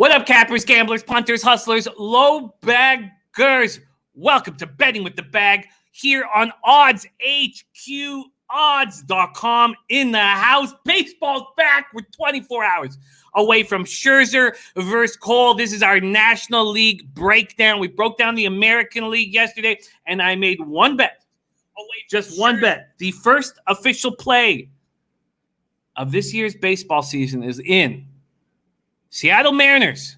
What up, cappers, gamblers, punters, hustlers, low baggers? Welcome to Betting with the Bag here on Odds HQ, odds.com in the house. Baseball's back. We're 24 hours away from Scherzer versus Cole. This is our National League breakdown. We broke down the American League yesterday, and I made one bet. Just one bet. The first official play of this year's baseball season is in Seattle Mariners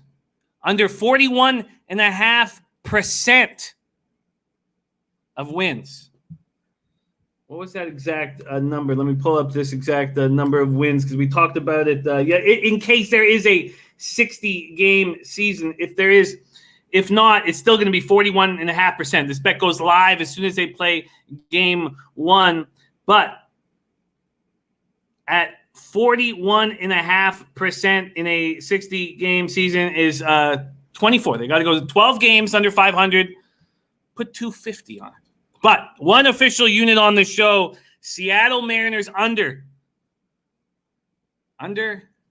under 41.5% of wins. What was that exact number? Let me pull up this exact number of wins because we talked about it. In case there is a 60-game season, if not, it's still going to be 41.5%. This bet goes live as soon as they play game one, but at 41.5% in a 60-game season is 24. They got to go to 12 games under 500, put 250 on it. But one official unit on the show, Seattle Mariners under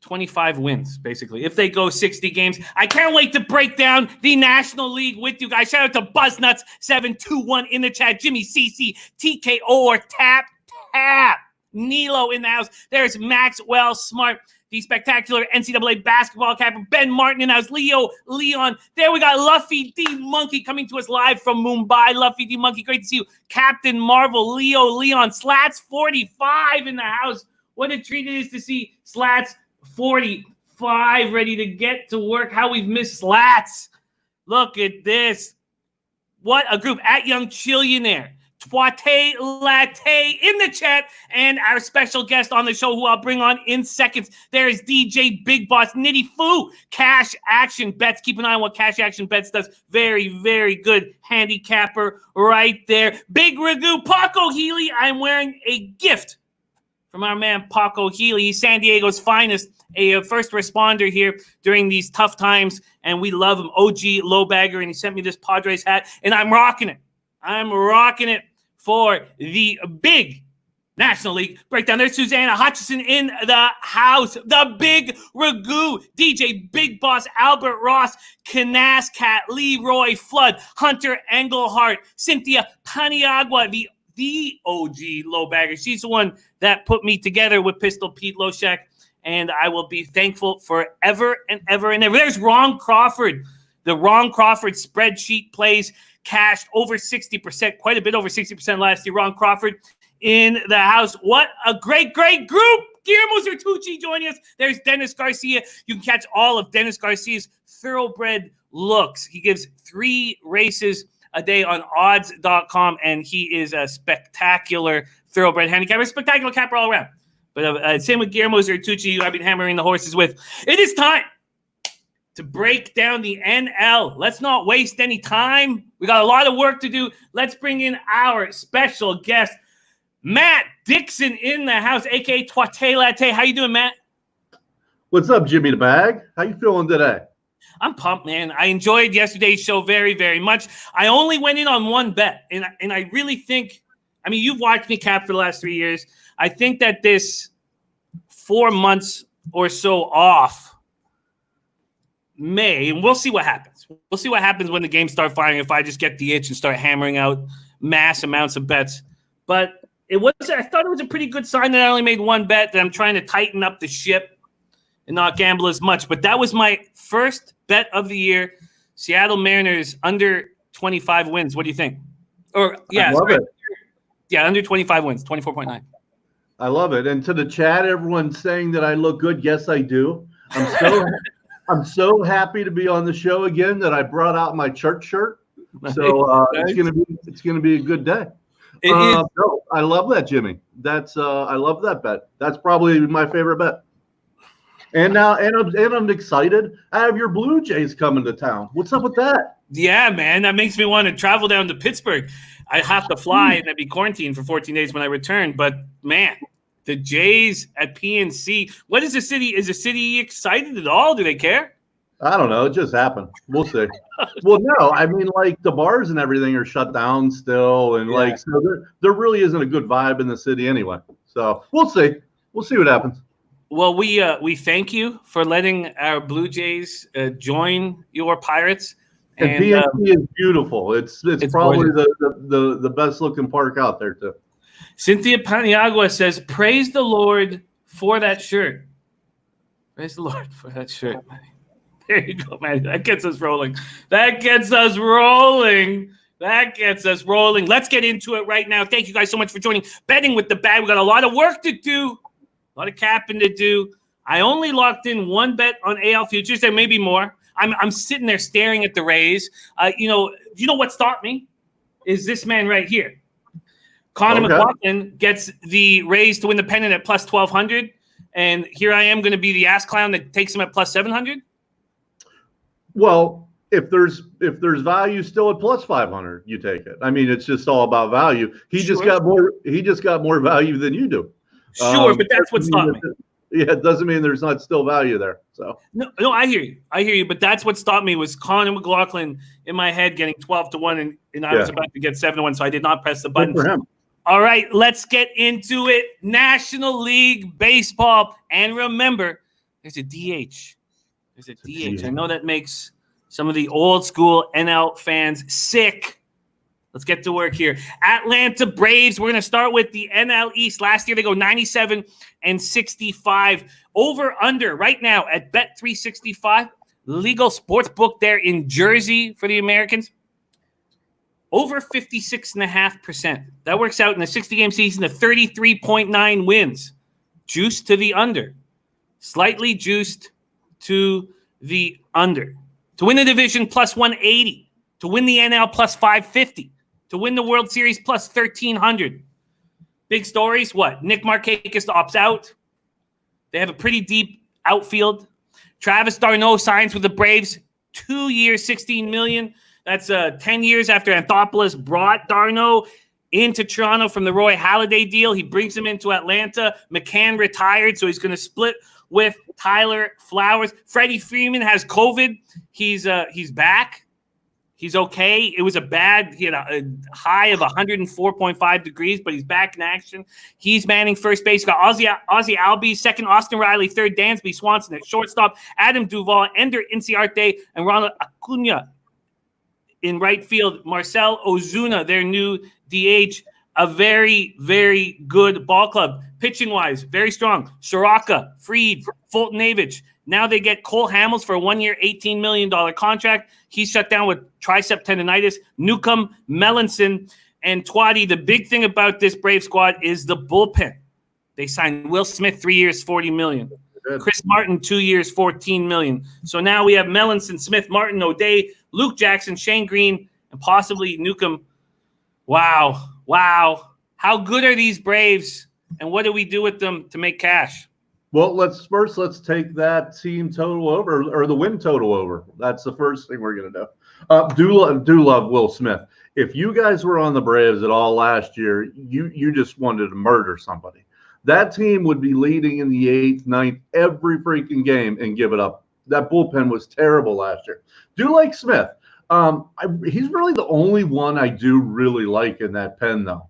25 wins, basically, if they go 60 games. I can't wait to break down the National League with you guys. Shout out to Buzznuts721 in the chat, Jimmy CC, TKO or Tap. Nilo in the house. There's Maxwell Smart, the spectacular NCAA basketball capper. Ben Martin in the house. Leon. There we got Luffy D. Monkey coming to us live from Mumbai. Luffy D. Monkey, great to see you. Captain Marvel, Leon. Slats 45 in the house. What a treat it is to see Slats 45 ready to get to work. How we've missed Slats. Look at this. What a group. At Young Chillionaire. Twate Latte in the chat, and our special guest on the show who I'll bring on in seconds. There is DJ Big Boss Nitty Foo. Cash Action Bets. Keep an eye on what Cash Action Bets does. Very, very good handicapper right there. Big Ragu, Paco Healy. I'm wearing a gift from our man Paco Healy. He's San Diego's finest, a first responder here during these tough times, and we love him. OG Lowbagger, and he sent me this Padres hat, and I'm rocking it. I'm rocking it for the big National League breakdown. There's Susanna Hutchison in the house. The Big Ragu, DJ Big Boss, Albert Ross, Canas Cat, Leroy Flood, Hunter Engelhart, Cynthia Paniagua, the OG Lowbagger. She's the one that put me together with Pistol Pete Loshek, and I will be thankful forever and ever and ever. There's Ron Crawford. The Ron Crawford spreadsheet plays cashed over 60%, quite a bit over 60% last year. Ron Crawford in the house. What a great group. Guillermo Zertucci joining us. There's Dennis Garcia. You can catch all of Dennis Garcia's thoroughbred looks. He gives 3 races a day on odds.com, and he is a spectacular thoroughbred handicapper, spectacular capper all around. But same with Guillermo Zertucci, who I've been hammering the horses with. It is time to break down the NL. Let's not waste any time. We got a lot of work to do. Let's bring in our special guest, Matt Dixon in the house, a.k.a. Twate Latte. How you doing, Matt? What's up, Jimmy the Bag? How you feeling today? I'm pumped, man. I enjoyed yesterday's show very, very much. I only went in on one bet, and I really think, I mean, you've watched me cap for the last 3 years. I think that this 4 months or so off and we'll see what happens. We'll see what happens when the games start firing if I just get the itch and start hammering out mass amounts of bets. But I thought it was a pretty good sign that I only made one bet, that I'm trying to tighten up the ship and not gamble as much. But that was my first bet of the year. Seattle Mariners under 25 wins. What do you think? I love it. Yeah, under 25 wins, 24.9. I love it. And to the chat, everyone's saying that I look good. Yes, I do. I'm so happy to be on the show again that I brought out my church shirt. So it's gonna be a good day. No, I love that, Jimmy. I love that bet. That's probably my favorite bet. And I'm excited. I have your Blue Jays coming to town. What's up with that? Yeah, man, that makes me want to travel down to Pittsburgh. I have to fly and I'd be quarantined for 14 days when I return. But man, the Jays at PNC. What is the city? Is the city excited at all? Do they care? I don't know. It just happened. We'll see. Well, no, I mean, like the bars and everything are shut down still, and like so there really isn't a good vibe in the city anyway. So we'll see. We'll see what happens. Well, we thank you for letting our Blue Jays join your Pirates. And PNC is beautiful. It's probably the best looking park out there too. Cynthia Paniagua says, "Praise the Lord for that shirt." Praise the Lord for that shirt. There you go, man. That gets us rolling. Let's get into it right now. Thank you guys so much for joining Betting with the Bag. We got a lot of work to do, a lot of capping to do. I only locked in one bet on AL futures. There may be more. I'm sitting there staring at the Rays. You know what stopped me is this man right here. Connor McLaughlin gets the Rays to win the pennant at plus 1,200, and here I am going to be the ass clown that takes him at plus 700. Well, if there's value still at plus 500, you take it. I mean, it's just all about value. He just got more value than you do. Sure, but that's what stopped me. Yeah, it doesn't mean there's not still value there. So no, I hear you. But that's what stopped me was Connor McLaughlin in my head getting 12-1, and I was about to get 7-1, so I did not press the button. Good for him. All right, let's get into it. National League Baseball, and remember, there's a DH. There's a DH. I know that makes some of the old school NL fans sick. Let's get to work here. Atlanta Braves. We're going to start with the NL East. Last year, they go 97-65. Over under right now at Bet365. Legal sports book there in Jersey for the Americans. Over 56.5%. That works out in a 60-game season to 33.9 wins. Juiced to the under. Slightly juiced to the under. To win the division, plus 180. To win the NL, plus 550. To win the World Series, plus 1,300. Big stories, what? Nick Markakis opts out. They have a pretty deep outfield. Travis d'Arnaud signs with the Braves. 2 years, $16 million. That's 10 years after Anthopoulos brought d'Arnaud into Toronto from the Roy Halladay deal. He brings him into Atlanta. McCann retired, so he's going to split with Tyler Flowers. Freddie Freeman has COVID. He's back. He's okay. He had a high of 104.5 degrees, but he's back in action. He's manning first base. Got Ozzie Albies second, Austin Riley third, Dansby Swanson at shortstop, Adam Duvall, Ender Inciarte, and Ronald Acuna in right field. Marcel Ozuna, their new DH. A very, very good ball club. Pitching-wise, very strong. Soraka, Fried, Fulton-Avich. Now they get Cole Hamels for a 1-year, $18 million contract. He's shut down with tricep tendonitis. Newcomb, Melanson, and Twadi. The big thing about this Brave squad is the bullpen. They signed Will Smith, 3 years, $40 million. Good. Chris Martin, 2 years, $14 million. So now we have Melanson, Smith, Martin, O'Day, Luke Jackson, Shane Green, and possibly Newcomb. Wow. How good are these Braves, and what do we do with them to make cash? Well, let's take that team total over, or the win total over. That's the first thing we're going to do. Do love Will Smith. If you guys were on the Braves at all last year, you just wanted to murder somebody. That team would be leading in the 8th, 9th, every freaking game and give it up. That bullpen was terrible last year. Do like Smith. He's really the only one I do really like in that pen, though.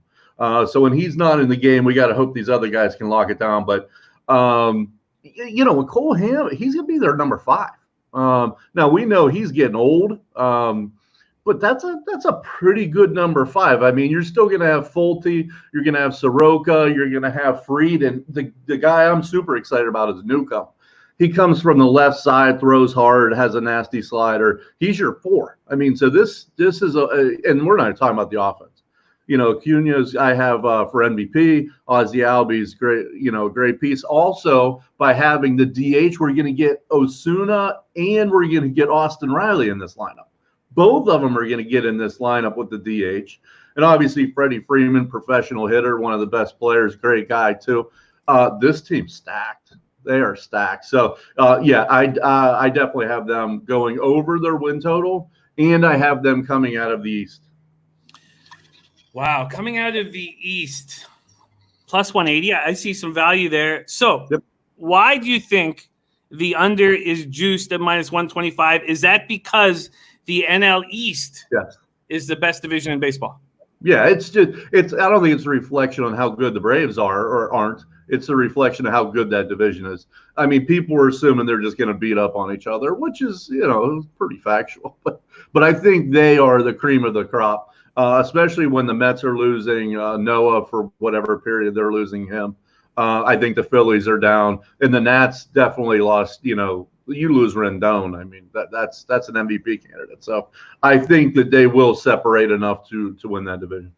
So when he's not in the game, we got to hope these other guys can lock it down. But with Cole Ham, he's going to be their number 5. Now we know he's getting old, but that's a pretty good number 5. I mean, you're still going to have Fulte, you're going to have Soroka, you're going to have Fried, and the guy I'm super excited about is Newcomb. He comes from the left side, throws hard, has a nasty slider. He's your 4. I mean, so this is and we're not talking about the offense. Acuna's I have for MVP. Ozzie Albies, great piece. Also, by having the DH, we're going to get Osuna and we're going to get Austin Riley in this lineup. Both of them are going to get in this lineup with the DH. And obviously, Freddie Freeman, professional hitter, one of the best players, great guy too. This team's stacked. They are stacked. So, I definitely have them going over their win total, and I have them coming out of the East. Wow, coming out of the East, plus 180. I see some value there. So, Why do you think the under is juiced at minus 125? Is that because the NL East is the best division in baseball? Yeah, I don't think it's a reflection on how good the Braves are or aren't. It's a reflection of how good that division is. I mean, people were assuming they're just going to beat up on each other, which is, pretty factual. But I think they are the cream of the crop, especially when the Mets are losing Noah for whatever period they're losing him. I think the Phillies are down, and the Nats definitely lost. You lose Rendon. I mean, that's an MVP candidate. So I think that they will separate enough to win that division.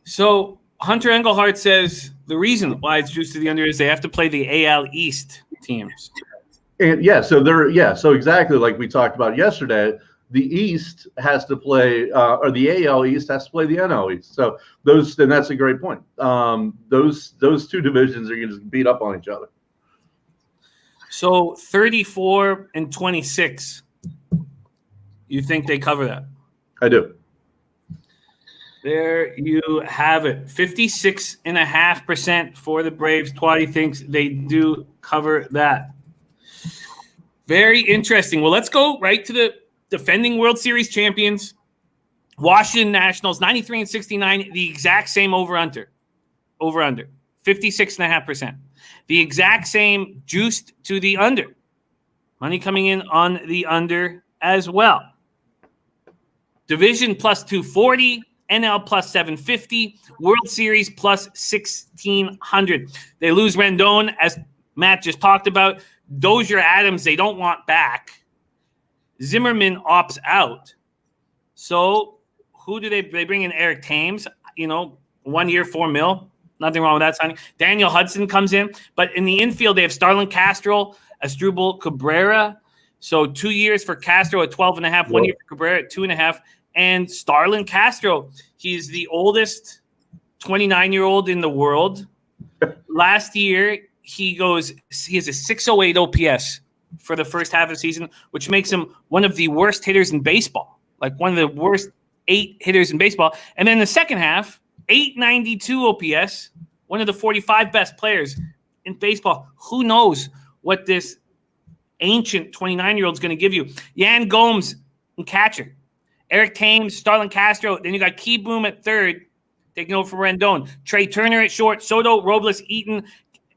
So Hunter Engelhardt says the reason why it's juiced to the under is they have to play the AL East teams. And so exactly like we talked about yesterday, the East has to play, or the AL East has to play the NL East. So and that's a great point. Those two divisions are going to beat up on each other. So 34 and 26, you think they cover that? I do. There you have it. 56.5% for the Braves. Twatty thinks they do cover that. Very interesting. Well, let's go right to the defending World Series champions, Washington Nationals, 93 and 69, the exact same over-under, 56.5%. The exact same juiced to the under. Money coming in on the under as well. Division plus 240, NL plus 750, World Series plus 1,600. They lose Rendon, as Matt just talked about. Dozier, Adams, they don't want back. Zimmerman opts out. So who do they bring in? Eric Thames, 1 year, $4 million. Nothing wrong with that signing. Daniel Hudson comes in. But in the infield, they have Starlin Castro, Asdrubal Cabrera. So 2 years for Castro at 12.5, 1 year for Cabrera at 2.5. And Starlin Castro, he's the oldest 29-year-old in the world. Last year, he has a 608 OPS for the first half of the season, which makes him one of the worst hitters in baseball, like one of the worst 8 hitters in baseball. And then the second half, 892 OPS, one of the 45 best players in baseball. Who knows what this ancient 29-year-old is going to give you? Yan Gomes and catcher. Eric Thames, Starlin Castro. Then you got Key Boom at third, taking over for Rendon. Trey Turner at short. Soto, Robles, Eaton.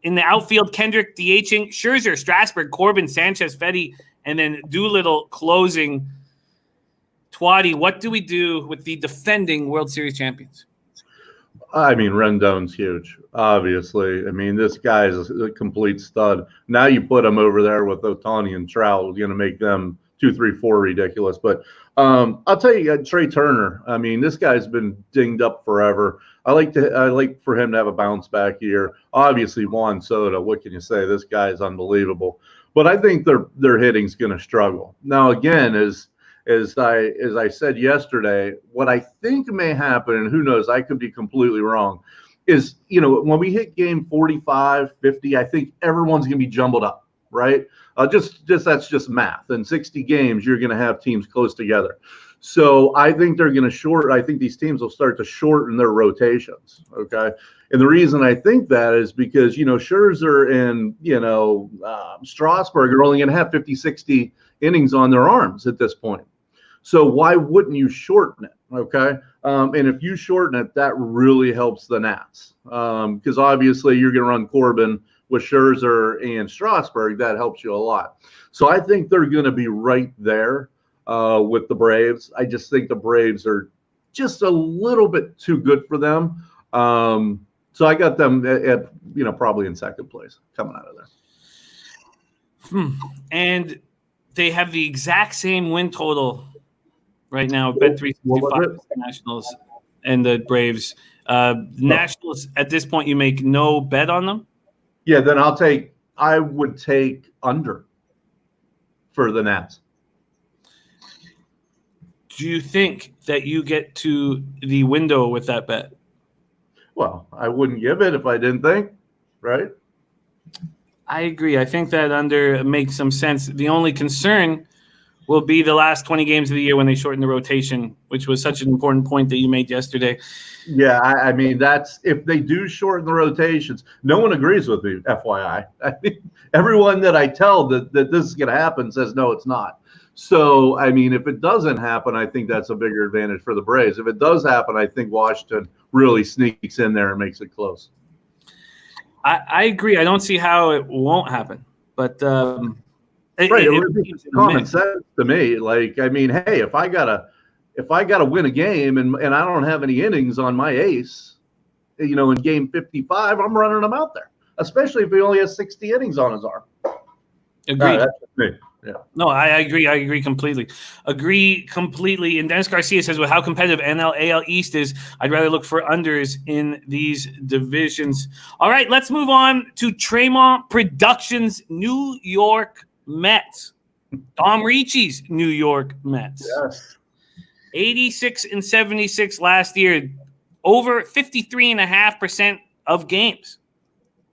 In the outfield, Kendrick, DHing. Scherzer, Strasburg, Corbin, Sanchez, Fetty. And then Doolittle closing. Twatty, what do we do with the defending World Series champions? I mean, Rendon's huge, obviously. I mean, this guy is a complete stud. Now you put him over there with Ohtani and Trout, going to make them 2, 3, 4 ridiculous. But I'll tell you, Trey Turner. I mean, this guy's been dinged up forever. I like for him to have a bounce back year. Obviously, Juan Soto. What can you say? This guy is unbelievable. But I think their hitting's going to struggle. Now, again, as I said yesterday, what I think may happen, and who knows, I could be completely wrong, is when we hit game 45, 50, I think everyone's going to be jumbled up, right? That's just math. In 60 games, you're going to have teams close together. So I think they're going to I think these teams will start to shorten their rotations, okay? And the reason I think that is because, Scherzer and, Strasburg are only going to have 50, 60 innings on their arms at this point. So why wouldn't you shorten it, okay? And if you shorten it, that really helps the Nats because obviously you're going to run Corbin with Scherzer and Strasburg. That helps you a lot. So I think they're going to be right there with the Braves. I just think the Braves are just a little bit too good for them. So I got them at probably in second place coming out of there. And they have the exact same win total right now. Bet 365 Nationals and the Braves. Nationals at this point, you make no bet on them. Yeah, then I would take under for the Nats. Do you think that you get to the window with that bet? Well, I wouldn't give it if I didn't think, right? I agree. I think that under makes some sense. The only concern will be the last 20 games of the year when they shorten the rotation, which was such an important point that you made yesterday. Yeah, I mean, that's if they do shorten the rotations. No one agrees with me, FYI. I mean, everyone that I tell that this is going to happen says, no, it's not. So, I mean, if it doesn't happen, I think that's a bigger advantage for the Braves. If it does happen, I think Washington really sneaks in there and makes it close. I agree. I don't see how it won't happen. But right, it would be common sense to me. Like, I mean, hey, if I gotta win a game and I don't have any innings on my ace, in game 55, I'm running him out there, especially if he only has 60 innings on his arm. Agreed. That's me. Yeah. No, I agree. I agree completely. And Dennis Garcia says, "With how competitive NL AL East is, I'd rather look for unders in these divisions." All right, let's move on to Tremont Productions' New York Mets. Tom Ricci's New York Mets. Yes. 86-76 last year. Over 53.5% of games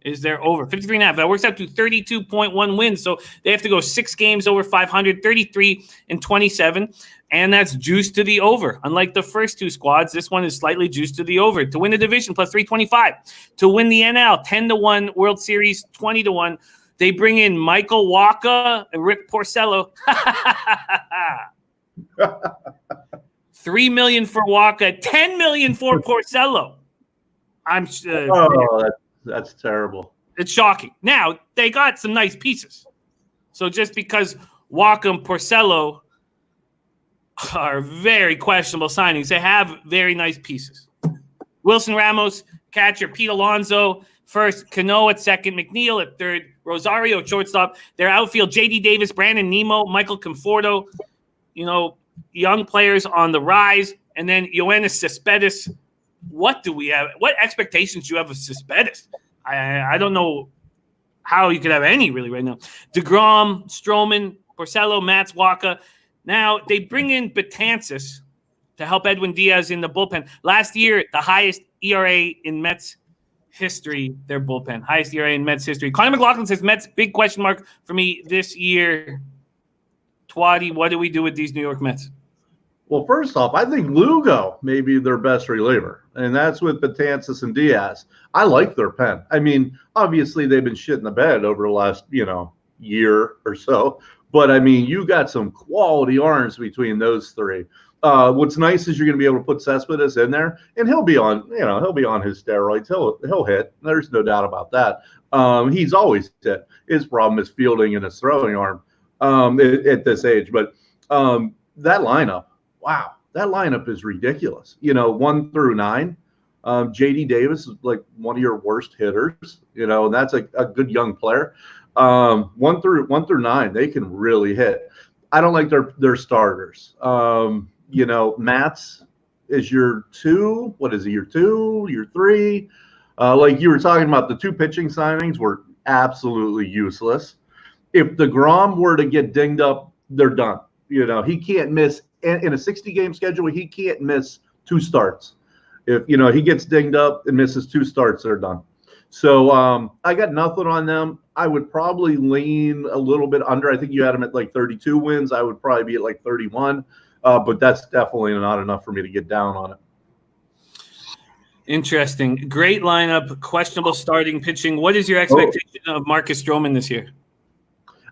is there over 53.5. That works out to 32.1 wins. So they have to go 6 games over 500, 33-27. And that's juiced to the over. Unlike the first 2 squads, this one is slightly juiced to the over. To win the division, plus 325. To win the NL, 10-1. World Series, 20-1. They bring in Michael Wacha and Rick Porcello. $3 million for Wacha, $10 million for Porcello. That's terrible. It's shocking. Now they got some nice pieces. So just because Wacha and Porcello are very questionable signings, they have very nice pieces. Wilson Ramos, catcher. Pete Alonso, first. Cano at second. McNeil at third. Rosario at shortstop. Their outfield: J.D. Davis, Brandon Nimmo, Michael Conforto. Young players on the rise. And then Yoenis Cespedes. What do we have? What expectations do you have of Cespedes? I don't know how you could have any really right now. DeGrom, Stroman, Porcello, Matz, Wacha. Now they bring in Betances to help Edwin Diaz in the bullpen. Last year, the highest ERA in Mets history, their bullpen. Highest ERA in Mets history. Conor McLaughlin says Mets, big question mark for me this year. Twatty, what do we do with these New York Mets? Well, first off, I think Lugo may be their best reliever, and that's with Betances and Diaz. I like their pen. I mean, obviously they've been shit in the bed over the last, year or so, but I mean, you got some quality arms between those 3. What's nice is you're going to be able to put Cespedes in there, and he'll be on his steroids. He'll hit. There's no doubt about that. He's always hit. His problem is fielding and his throwing arm at this age. But that lineup. Wow, that lineup is ridiculous. 1 through 9. J.D. Davis is like one of your worst hitters. And that's a good young player. 1 through 9, they can really hit. I don't like their starters. Matz is your 2. What is he? Your 2, your 3. Like you were talking about, the 2 pitching signings were absolutely useless. If DeGrom were to get dinged up, they're done. He can't miss. In a 60-game schedule, he can't miss 2 starts. If he gets dinged up and misses 2 starts, they're done. So I got nothing on them. I would probably lean a little bit under. I think you had them at like 32 wins. I would probably be at like 31, but that's definitely not enough for me to get down on it. Interesting. Great lineup. Questionable starting pitching. What is your expectation of Marcus Stroman this year?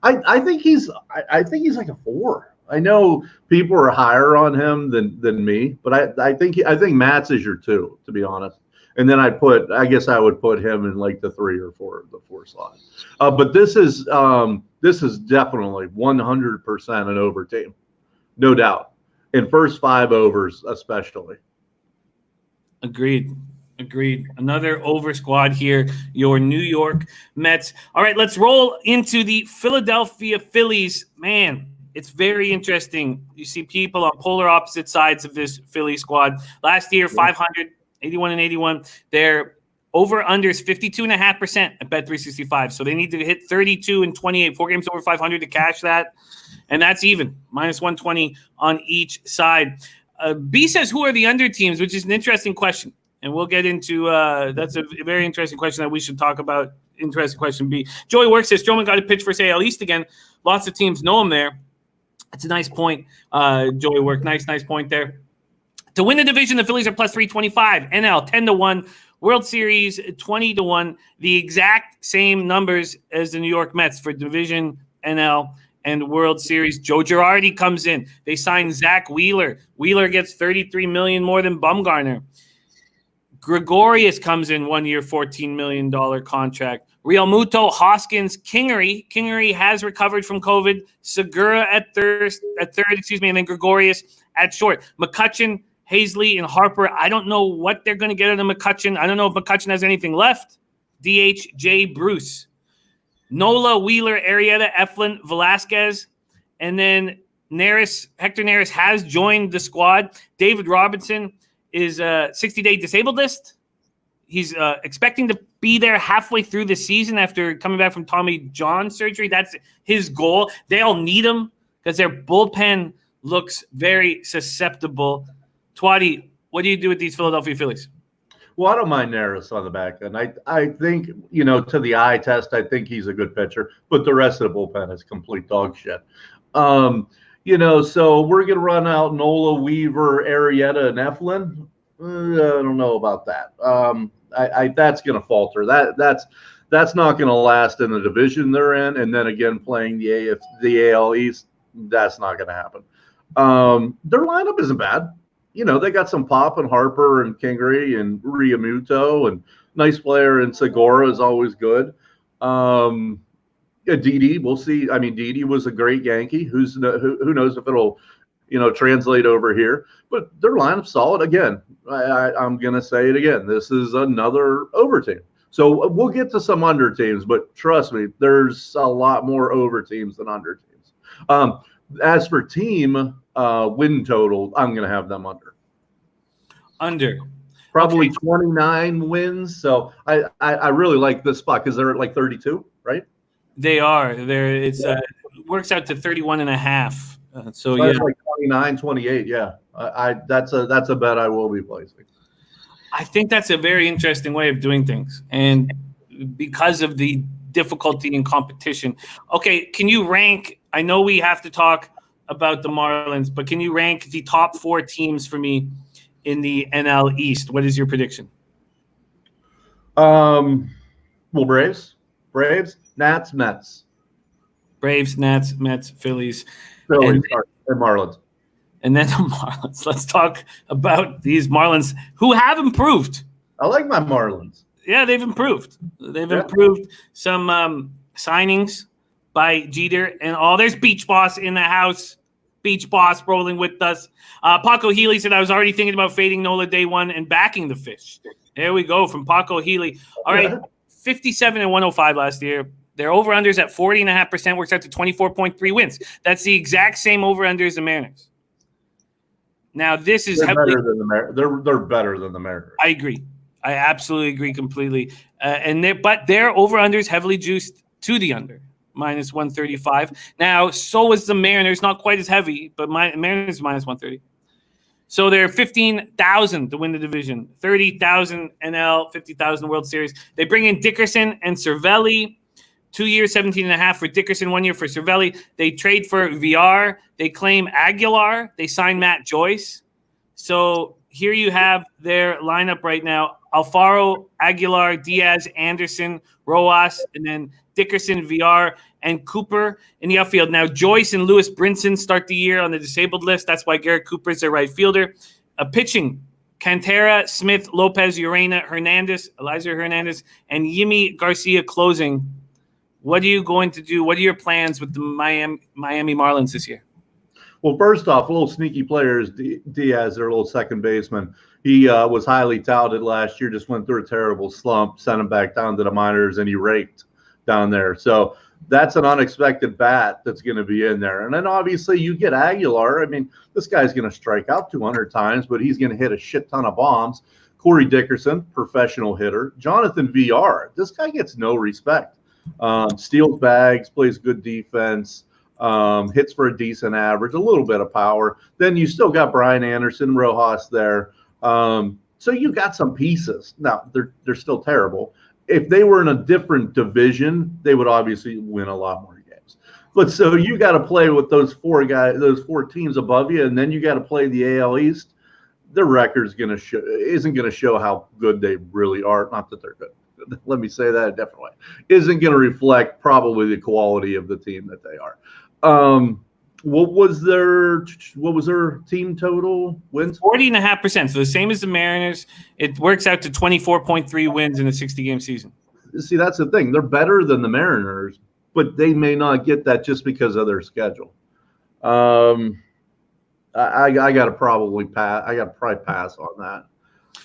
I think he's like a 4. I know people are higher on him than me, but I think Matz is your 2, to be honest. And then I guess I would put him in like the 3 or 4, the 4 slot. But this is definitely 100% an over team, no doubt. In first 5 overs, especially. Agreed. Another over squad here, your New York Mets. All right, let's roll into the Philadelphia Phillies. Man, it's very interesting. You see people on polar opposite sides of this Philly squad. Last year, 500, 81-81. Their over-under is 52.5% at Bet365. So they need to hit 32 and 28, 4 games over 500 to cash that. And that's even, minus 120 on each side. B says, who are the under teams, which is an interesting question. And we'll get into that's a very interesting question that we should talk about. Interesting question, B. Joey Work says, Stroman got to pitch for AL East again. Lots of teams know him there. That's a nice point, Joey Work. Nice point there. To win the division, the Phillies are plus 325. NL 10-1. World Series 20-1. The exact same numbers as the New York Mets for division, NL, and World Series. Joe Girardi comes in. They sign Zach Wheeler. Wheeler gets $33 million more than Bumgarner. Gregorius comes in 1 year, $14 million contract. Real Muto, Hoskins, Kingery. Kingery has recovered from COVID. Segura at third, and then Gregorius at short. McCutchen, Hazley, and Harper. I don't know what they're going to get out of McCutchen. I don't know if McCutchen has anything left. DH, Jay Bruce. Nola, Wheeler, Arrieta, Eflin, Velasquez. And then Hector Neris has joined the squad. David Robinson is a 60-day disabled list. He's expecting to be there halfway through the season after coming back from Tommy John surgery. That's his goal. They'll need him because their bullpen looks very susceptible. Twatty, what do you do with these Philadelphia Phillies? Well, I don't mind Neris on the back end. I think, to the eye test, I think he's a good pitcher, but the rest of the bullpen is complete dog shit. So we're going to run out Nola, Weaver, Arrieta, and Eflin. I don't know about that. That's going to falter. That's not going to last in the division they're in, and then again playing the AL East, that's not going to happen. Their lineup isn't bad. They got some pop and Harper and Kingery and Realmuto and nice player, and Segura is always good. Didi, we'll see. I mean, Didi was a great Yankee. Who knows if it'll, translate over here. But their lineup's solid. Again, I'm going to say it again. This is another over team. So we'll get to some under teams, but trust me, there's a lot more over teams than under teams. As for team win total, I'm going to have them under. Under. Probably Okay. 29 wins. So I really like this spot because they're at like 32, right? They are. It works out to 31 and a half. So That's yeah, like 29, 28. Yeah, that's a bet I will be placing. I think that's a very interesting way of doing things, and because of the difficulty in competition. Okay, can you rank? I know we have to talk about the Marlins, but can you rank the top 4 teams for me in the NL East? What is your prediction? Well, Braves, Nats, Mets. Braves, Nats, Mets, Phillies, Phillies, and Marlins. and then the Marlins. Let's talk about these Marlins who have improved. I like my Marlins. Yeah, they've improved. They've improved some signings by Jeter and all. There's Beach Boss in the house. Beach Boss rolling with us. Paco Healy said, I was already thinking about fading Nola day one and backing the fish. There we go from Paco Healy. All right, 57 and 105 last year. Their over-unders at 40.5% works out to 24.3 wins. That's the exact same over-under as the Mariners. Now, this is they're better than the Mariners. They're better than the Mariners. I agree. I absolutely agree completely. But their over-unders heavily juiced to the under, minus 135. Now, so is the Mariners, not quite as heavy, but Mariners minus 130. So they're 15,000 to win the division, 30,000 NL, 50,000 World Series. They bring in Dickerson and Cervelli. 2 years, 17.5 for Dickerson, 1 year for Cervelli. They trade for VR. They claim Aguilar. They sign Matt Joyce. So here you have their lineup right now. Alfaro, Aguilar, Diaz, Anderson, Rojas, and then Dickerson, VR, and Cooper in the outfield. Now, Joyce and Lewis Brinson start the year on the disabled list. That's why Garrett Cooper is their right fielder. Pitching, Cantera, Smith, Lopez, Urena, Eliza Hernandez, and Yimi Garcia closing. What are you going to do? What are your plans with the Miami Marlins this year? Well, first off, a little sneaky player is Diaz, their little second baseman. He was highly touted last year, just went through a terrible slump, sent him back down to the minors, and he raked down there. So that's an unexpected bat that's going to be in there. And then obviously you get Aguilar. I mean, this guy's going to strike out 200 times, but he's going to hit a shit ton of bombs. Corey Dickerson, professional hitter. Jonathan VR, this guy gets no respect. Steals bags, plays good defense, hits for a decent average, a little bit of power. Then you still got Brian Anderson, Rojas there. So you got some pieces. Now, they're still terrible. If they were in a different division, they would obviously win a lot more games. But so you got to play with those 4 teams above you, and then you got to play the AL East. Their record's isn't going to show how good they really are. Not that they're good. Let me say that a different way. Isn't going to reflect probably the quality of the team that they are. What was their team total wins? 40.5%. So the same as the Mariners. It works out to 24.3 wins in a 60-game season. See, that's the thing. They're better than the Mariners, but they may not get that just because of their schedule. I got to probably pass. I got to probably pass on that.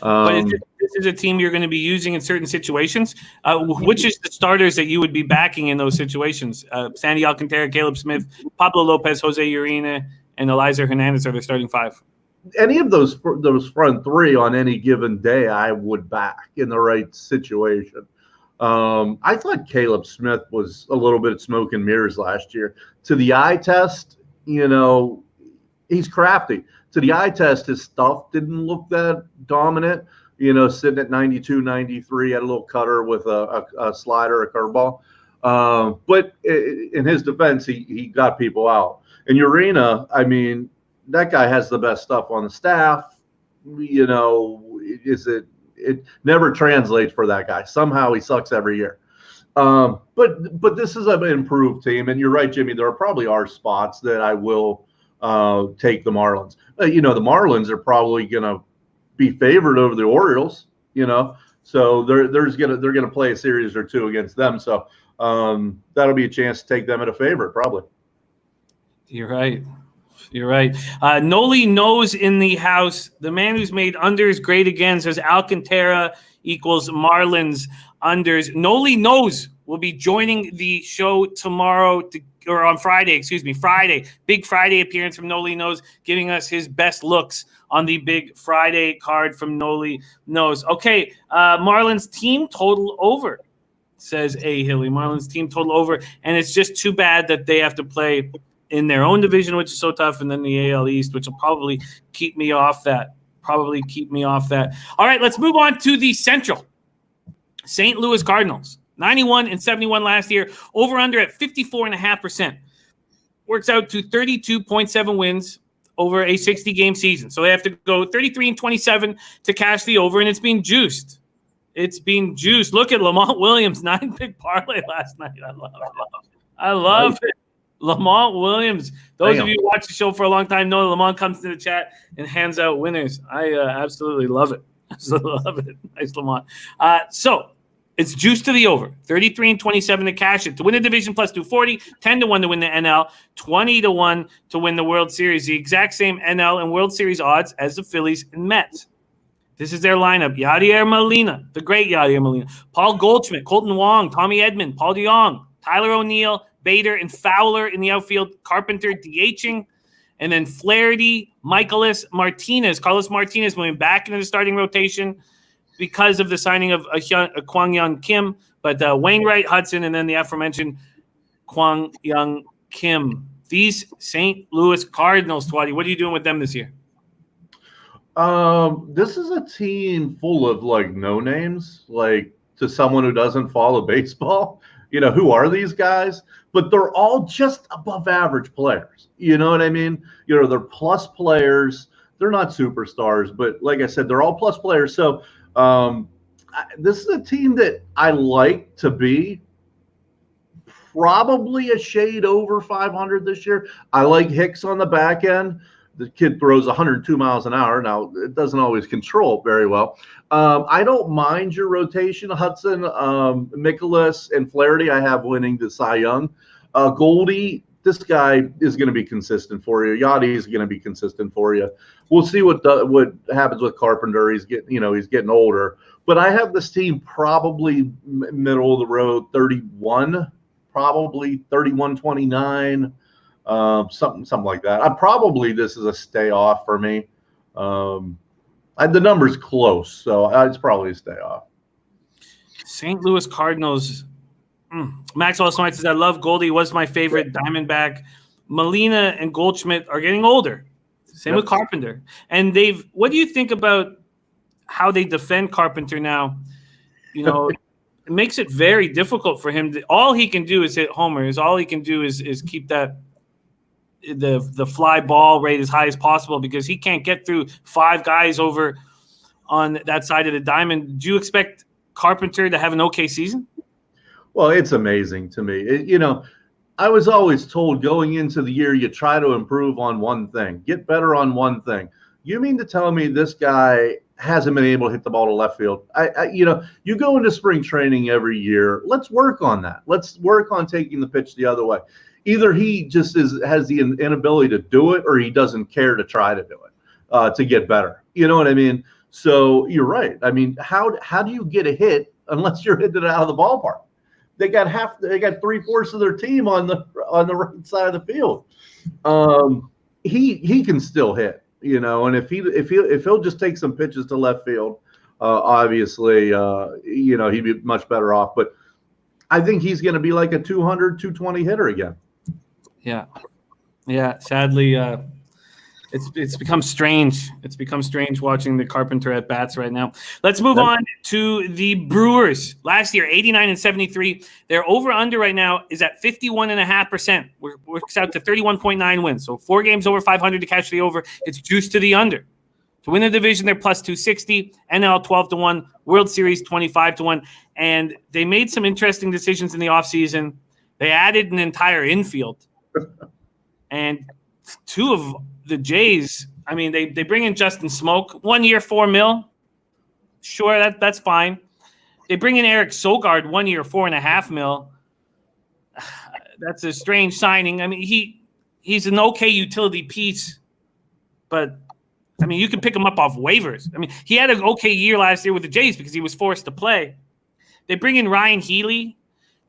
But this is a team you're going to be using in certain situations. Which is the starters that you would be backing in those situations? Sandy Alcantara, Caleb Smith, Pablo Lopez, Jose Urena, and Eliza Hernandez are the starting five. Any of those front three on any given day, I would back in the right situation. I thought Caleb Smith was a little bit of smoke and mirrors last year. To the eye test, he's crafty. To the eye test, his stuff didn't look that dominant. Sitting at 92, 93, had a little cutter with a slider, a curveball. But in his defense, he got people out. And Urena, I mean, that guy has the best stuff on the staff. It never translates for that guy. Somehow he sucks every year. But this is an improved team. And you're right, Jimmy, there probably are spots that I will take the Marlins. The Marlins are probably going to be favored over the Orioles, so they're going to play a series or two against them. So that'll be a chance to take them at a favorite, probably. You're right. Noli knows in the house. The man who's made unders great again says Alcantara equals Marlins unders. Noli knows will be joining the show tomorrow or on Friday, Friday. Big Friday appearance from Noli Knows, giving us his best looks on the Big Friday card from Noli Knows. Okay, Marlins team total over, says A. Hilly. Marlins team total over, and it's just too bad that they have to play in their own division, which is so tough, and then the AL East, which will probably keep me off that. All right, let's move on to the Central. St. Louis Cardinals. 91 and 71 last year, over under at 54.5%. Works out to 32.7 wins over a 60-game season. So they have to go 33 and 27 to cash the over, and it's being juiced. Look at Lamont Williams, 9-pick parlay last night. I love it. Lamont Williams. Those of you who watch the show for a long time know that Lamont comes to the chat and hands out winners. I absolutely love it. Nice, Lamont. So it's juiced to the over. 33 and 27 to cash it. To win the division plus 240, 10-1 to win the NL, 20-1 to win the World Series. The exact same NL and World Series odds as the Phillies and Mets. This is their lineup. Yadier Molina, the great Yadier Molina. Paul Goldschmidt, Colton Wong, Tommy Edman, Paul DeYoung, Tyler O'Neill, Bader, and Fowler in the outfield. Carpenter DHing. And then Flaherty, Carlos Martinez moving back into the starting rotation because of the signing of Kwang Young Kim, but Wainwright, Hudson, and then the aforementioned Kwang Young Kim. These St. Louis Cardinals, Twatty, what are you doing with them this year? This is a team full of no names, to someone who doesn't follow baseball. Who are these guys? But they're all just above average players. You know what I mean? They're plus players. They're not superstars, but like I said, they're all plus players. So this is a team that I like to be probably a shade over 500 this year. I like Hicks on the back end. The kid throws 102 miles an hour. Now, it doesn't always control very well. I don't mind your rotation. Hudson, Mikolas, and Flaherty I have winning the Cy Young. Goldie, this guy is going to be consistent for you. Yachty is going to be consistent for you. We'll see what happens with Carpenter. He's getting older. But I have this team probably middle of the road, 31, probably 31-29. Something like that. This is a stay off for me. The number's close, so it's probably a stay off. St. Louis Cardinals. Maxwell Smart says, I love Goldie. Was my favorite Diamondback. Molina and Goldschmidt are getting older. Same with Carpenter. And what do you think about how they defend Carpenter now? It makes it very difficult for him. All he can do is hit homers. All he can do is keep that the fly ball rate as high as possible because he can't get through five guys over on that side of the diamond. Do you expect Carpenter to have an okay season? Well, it's amazing to me. I was always told going into the year, you try to improve on one thing, get better on one thing. You mean to tell me this guy hasn't been able to hit the ball to left field? You go into spring training every year. Let's work on that. Let's work on taking the pitch the other way. Either he just has the inability to do it, or he doesn't care to try to do it to get better. You know what I mean? So you're right. I mean, how do you get a hit unless you're hitting it out of the ballpark? They got 3/4 of their team on the right side of the field. He can still hit, and if he'll just take some pitches to left field, obviously, he'd be much better off. But I think he's going to be like a 200, 220 hitter again. Yeah. Sadly, it's become strange. It's become strange watching the Carpenter at bats right now. Let's move on to the Brewers. Last year, 89-73. Their over/under right now is at 51.5%. Works out to 31.9 wins. So 4 games over 500 to catch the over. It's juiced to the under. To win the division, they're plus 260. NL 12-1. World Series 25-1. And they made some interesting decisions in the offseason. They added an entire infield. And 2 of the Jays, I mean, they bring in Justin Smoke, 1 year, $4 million. Sure, that's fine. They bring in Eric Sogard, 1 year, $4.5 million. That's a strange signing. I mean, he's an okay utility piece, but I mean, you can pick him up off waivers. I mean, he had an okay year last year with the Jays because he was forced to play. They bring in Ryan Healy.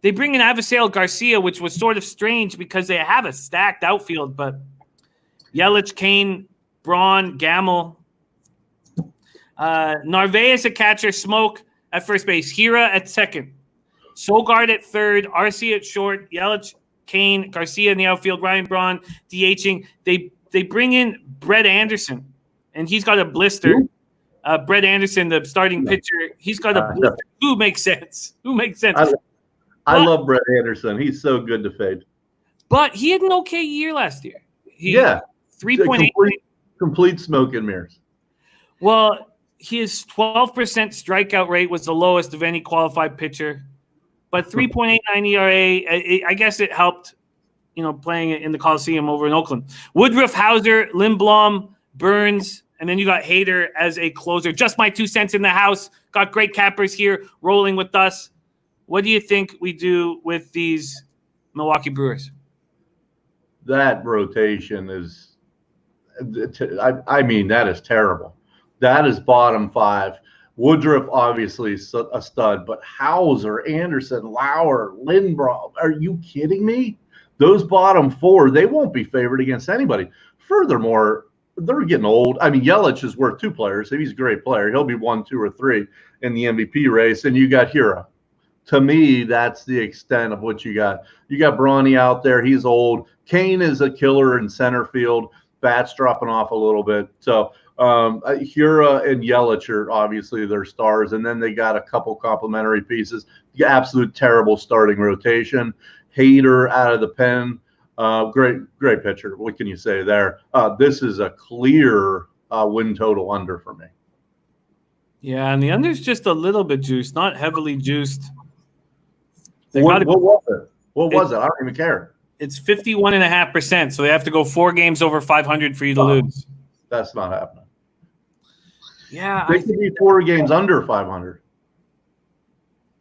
They bring in Avisail Garcia, which was sort of strange because they have a stacked outfield, but Yelich, Kane, Braun, Gamble. Narvaez at catcher, Smoke at first base, Hira at second, Sogard at third, RC at short, Yelich, Kane, Garcia in the outfield, Ryan Braun DHing. They bring in Brett Anderson, and he's got a blister. Brett Anderson, the starting pitcher, he's got a blister. Who makes sense? I love Brett Anderson. He's so good to fade. But he had an okay year last year. 3.8. Complete smoke and mirrors. Well, his 12% strikeout rate was the lowest of any qualified pitcher. But 3.89 ERA, I guess it helped, playing it in the Coliseum over in Oakland. Woodruff, Hauser, Lindblom, Burns, and then you got Hader as a closer. Just my 2 cents in the house. Got great cappers here rolling with us. What do you think we do with these Milwaukee Brewers? That rotation is, I mean, that is terrible. That is bottom 5. Woodruff, obviously, a stud, but Hauser, Anderson, Lauer, Lindblom, are you kidding me? Those bottom 4, they won't be favored against anybody. Furthermore, they're getting old. I mean, Yelich is worth 2 players. If he's a great player, he'll be 1, 2, or 3 in the MVP race, and you got Hira. To me, that's the extent of what you got. You got Brawny out there. He's old. Kane is a killer in center field. Bats dropping off a little bit. So Hira and Yelich are obviously their stars. And then they got a couple complimentary pieces. The absolute terrible starting rotation. Hader out of the pen. Great pitcher. What can you say there? This is a clear win total under for me. Yeah, and the under's just a little bit juiced, not heavily juiced. What was it? What was it? I don't even care. It's 51.5%, so they have to go 4 games over 500 for you to lose. That's not happening. Yeah. They could be 4 games under 500.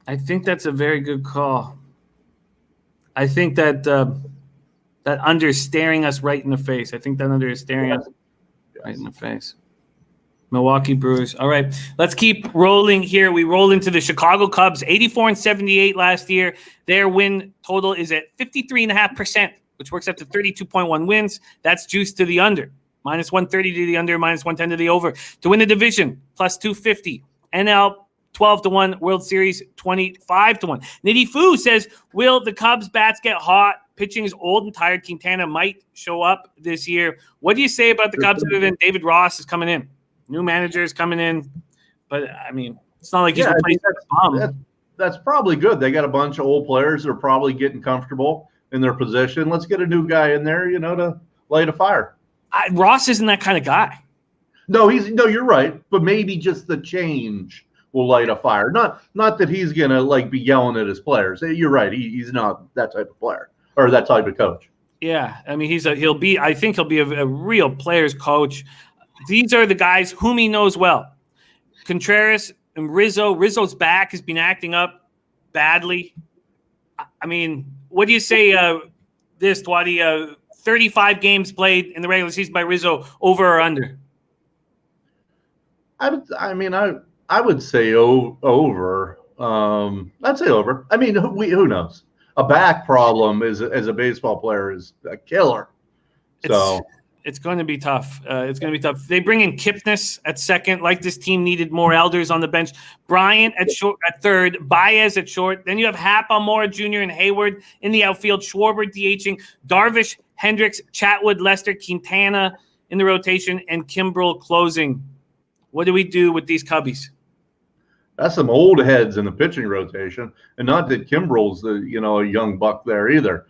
I think that's a very good call. I think that that under is staring us right in the face. I think that under is staring us right in the face. Milwaukee Brewers. All right, let's keep rolling here. We roll into the Chicago Cubs, 84-78 last year. Their win total is at 53.5%, which works up to 32.1 wins. That's juiced to the under. Minus 130 to the under, minus 110 to the over. To win the division, plus 250. NL 12-1, World Series 25-1. Nitty Foo says, will the Cubs bats get hot? Pitching is old and tired. Quintana might show up this year. What do you say about the Cubs other than David Ross is coming in? New manager is coming in, but I mean, it's not like he's replacing that's probably good. They got a bunch of old players that are probably getting comfortable in their position. Let's get a new guy in there, to light a fire. Ross isn't that kind of guy. No, you're right, but maybe just the change will light a fire. Not that he's gonna be yelling at his players. You're right. He's not that type of player. or that type of coach. Yeah, I mean, I think he'll be a real players coach. These are the guys whom he knows well. Contreras and Rizzo. Rizzo's back has been acting up badly. I mean, what do you say this, Twadi? 35 games played in the regular season by Rizzo, over or under? I would say over. I'd say over. I mean, who knows? A back problem as a baseball player is a killer. So it's going to be tough. It's going to be tough. They bring in Kipnis at second. Like this team needed more elders on the bench. Bryant at third. Baez at short. Then you have Hap, Almora Jr. and Hayward in the outfield. Schwarber DHing. Darvish, Hendricks, Chatwood, Lester, Quintana in the rotation, and Kimbrel closing. What do we do with these Cubbies? That's some old heads in the pitching rotation, and not that Kimbrel's a young buck there either.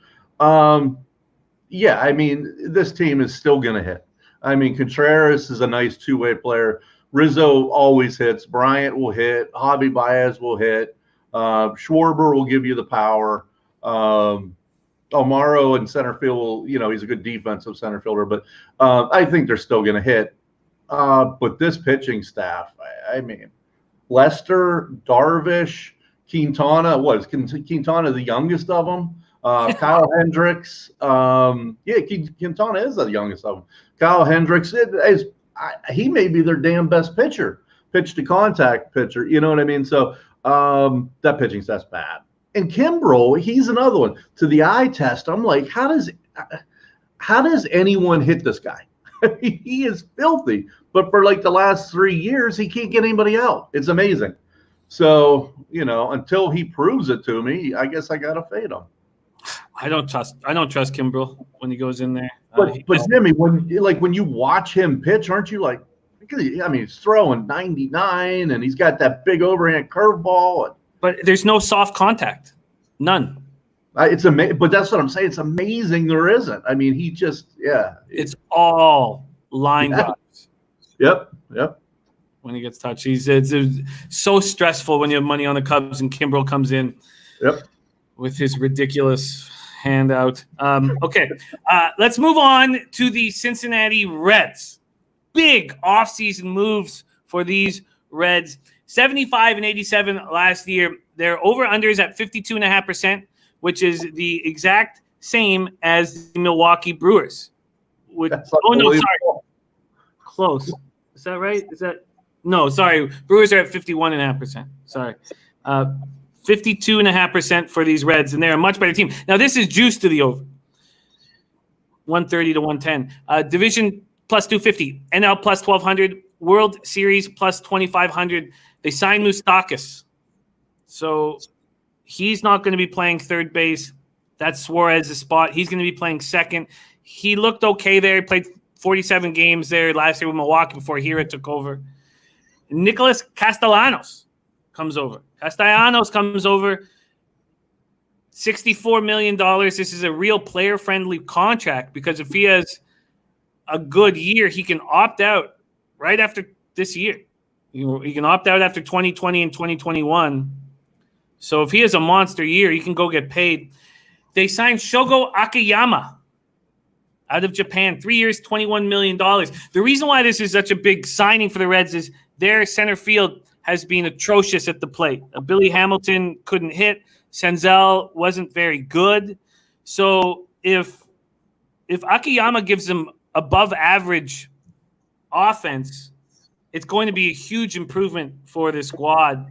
Yeah, I mean, this team is still going to hit. I mean, Contreras is a nice two-way player. Rizzo always hits. Bryant will hit. Javi Baez will hit. Schwarber will give you the power. Almaro in center field will, he's a good defensive center fielder, but I think they're still going to hit. But this pitching staff, I mean, Lester, Darvish, Quintana, Quintana the youngest of them? Kyle Hendricks. Quintana is the youngest of them. Kyle Hendricks, he may be their damn best pitcher, pitch to contact pitcher. You know what I mean? So that pitching staff's bad. And Kimbrel, he's another one. To the eye test, I'm like, how does anyone hit this guy? He is filthy. But for like the last 3 years, he can't get anybody out. It's amazing. So, until he proves it to me, I guess I gotta fade him. I don't trust Kimbrel when he goes in there. But Jimmy, when you watch him pitch, aren't you like, I mean, he's throwing 99 and he's got that big overhand curveball. But there's no soft contact. None. It's amazing, but that's what I'm saying. It's amazing there isn't. I mean, he just, It's all line drives. Yep. When he gets touched, it's so stressful when you have money on the Cubs and Kimbrel comes in. Yep. With his ridiculous handout. Okay, let's move on to the Cincinnati Reds. Big offseason moves for these Reds. 75 and 87 last year. Their over-unders at 52.5%, which is the exact same as the Milwaukee Brewers. Sorry. Close. Is that right? No, sorry. Brewers are at 51.5%. Sorry. 52.5% for these Reds, and they're a much better team. Now, this is juiced to the over. 130 to 110. Division plus 250. NL plus 1,200. World Series plus 2,500. They signed Moustakas. So he's not going to be playing third base. That's Suarez's spot. He's going to be playing second. He looked okay there. He played 47 games there last year with Milwaukee before Hira took over. Nicholas Castellanos comes over. $64 million. This is a real player-friendly contract because if he has a good year, he can opt out right after this year. He can opt out after 2020 and 2021. So if he has a monster year, he can go get paid. They signed Shogo Akiyama out of Japan. 3 years, $21 million. The reason why this is such a big signing for the Reds is their center field has been atrocious at the plate. Billy Hamilton couldn't hit. Senzel wasn't very good. So if Akiyama gives them above average offense, it's going to be a huge improvement for the squad.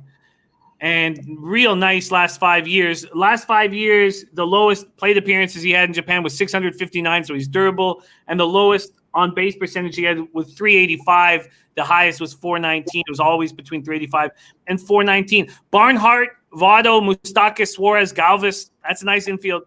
And real nice last 5 years. Last 5 years, the lowest plate appearances he had in Japan was 659, so he's durable. And the lowest on-base percentage he had was 385. The highest was 419. It was always between 385 and 419. Barnhart, Votto, Moustakas, Suarez, Galvis. That's a nice infield.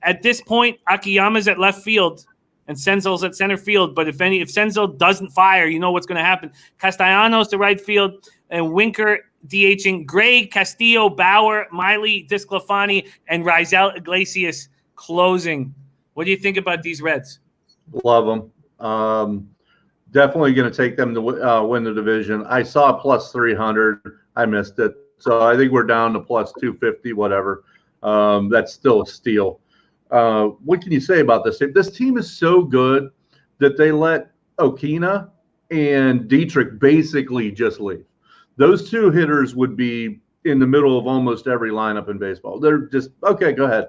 At this point, Akiyama's at left field and Senzel's at center field. But if Senzel doesn't fire, you know what's going to happen. Castellanos to right field and Winker DHing. Gray, Castillo, Bauer, Miley, Disclafani, and Rizal Iglesias closing. What do you think about these Reds? Love them. Definitely going to take them to win the division. I saw plus 300. I missed it. So I think we're down to plus 250, whatever. That's still a steal. what can you say about this team? This team is so good that they let Okina and Dietrich basically just leave. Those two hitters would be in the middle of almost every lineup in baseball. They're just, okay, go ahead.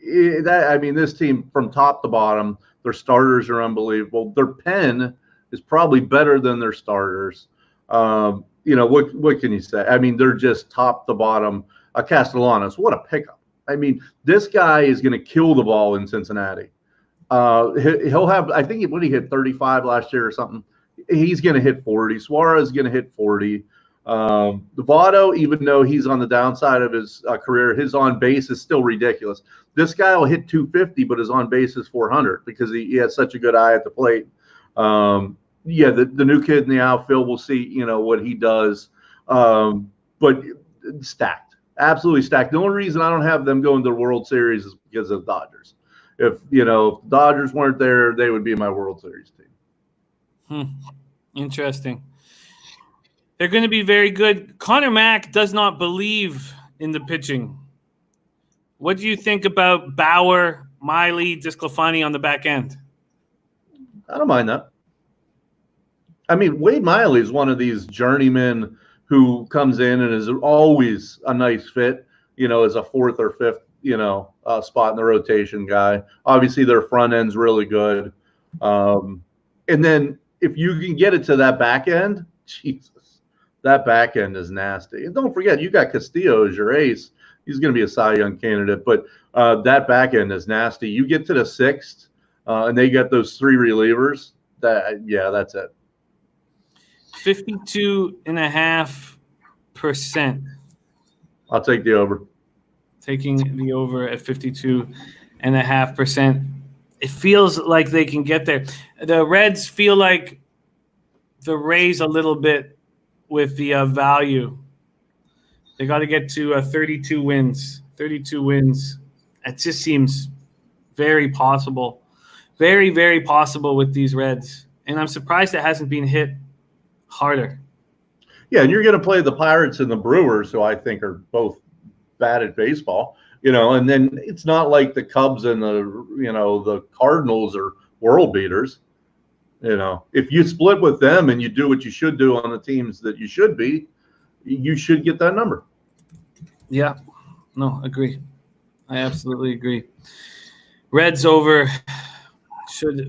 This team from top to bottom, their starters are unbelievable. Their pen is probably better than their starters. What can you say? I mean, they're just top to bottom. Castellanos, what a pickup. I mean, this guy is going to kill the ball in Cincinnati. He'll have, I think, he hit 35 last year or something. He's going to hit 40. Suarez is going to hit 40. Votto, even though he's on the downside of his career, his on base is still ridiculous. This guy will hit 250, but his on base is 400 because he has such a good eye at the plate. The new kid in the outfield, we'll see, what he does. But stacked, absolutely stacked. The only reason I don't have them going to the World Series is because of the Dodgers. If the Dodgers weren't there, they would be my World Series team. Interesting. They're going to be very good. Connor Mack does not believe in the pitching. What do you think about Bauer, Miley, Disclafani on the back end? I don't mind that. I mean, Wade Miley is one of these journeymen who comes in and is always a nice fit, as a fourth or fifth, spot in the rotation guy. Obviously, their front end's really good. And then if you can get it to that back end, Jesus, that back end is nasty. And don't forget, you got Castillo as your ace. He's going to be a Cy Young candidate, but that back end is nasty. You get to the sixth, and they get those three relievers. That's it. 52.5%. I'll take the over. Taking the over at 52.5%. It feels like they can get there. The Reds feel like the Rays a little bit with the value. They got to get to 32 wins. 32 wins. It just seems very possible. Very, very possible with these Reds. And I'm surprised it hasn't been hit harder. Yeah, and you're going to play the Pirates and the Brewers, who I think are both bad at baseball. And then it's not like the Cubs and the Cardinals are world beaters. If you split with them and you do what you should do on the teams that you should be, you should get that number. Yeah. No, agree. I absolutely agree. Reds over,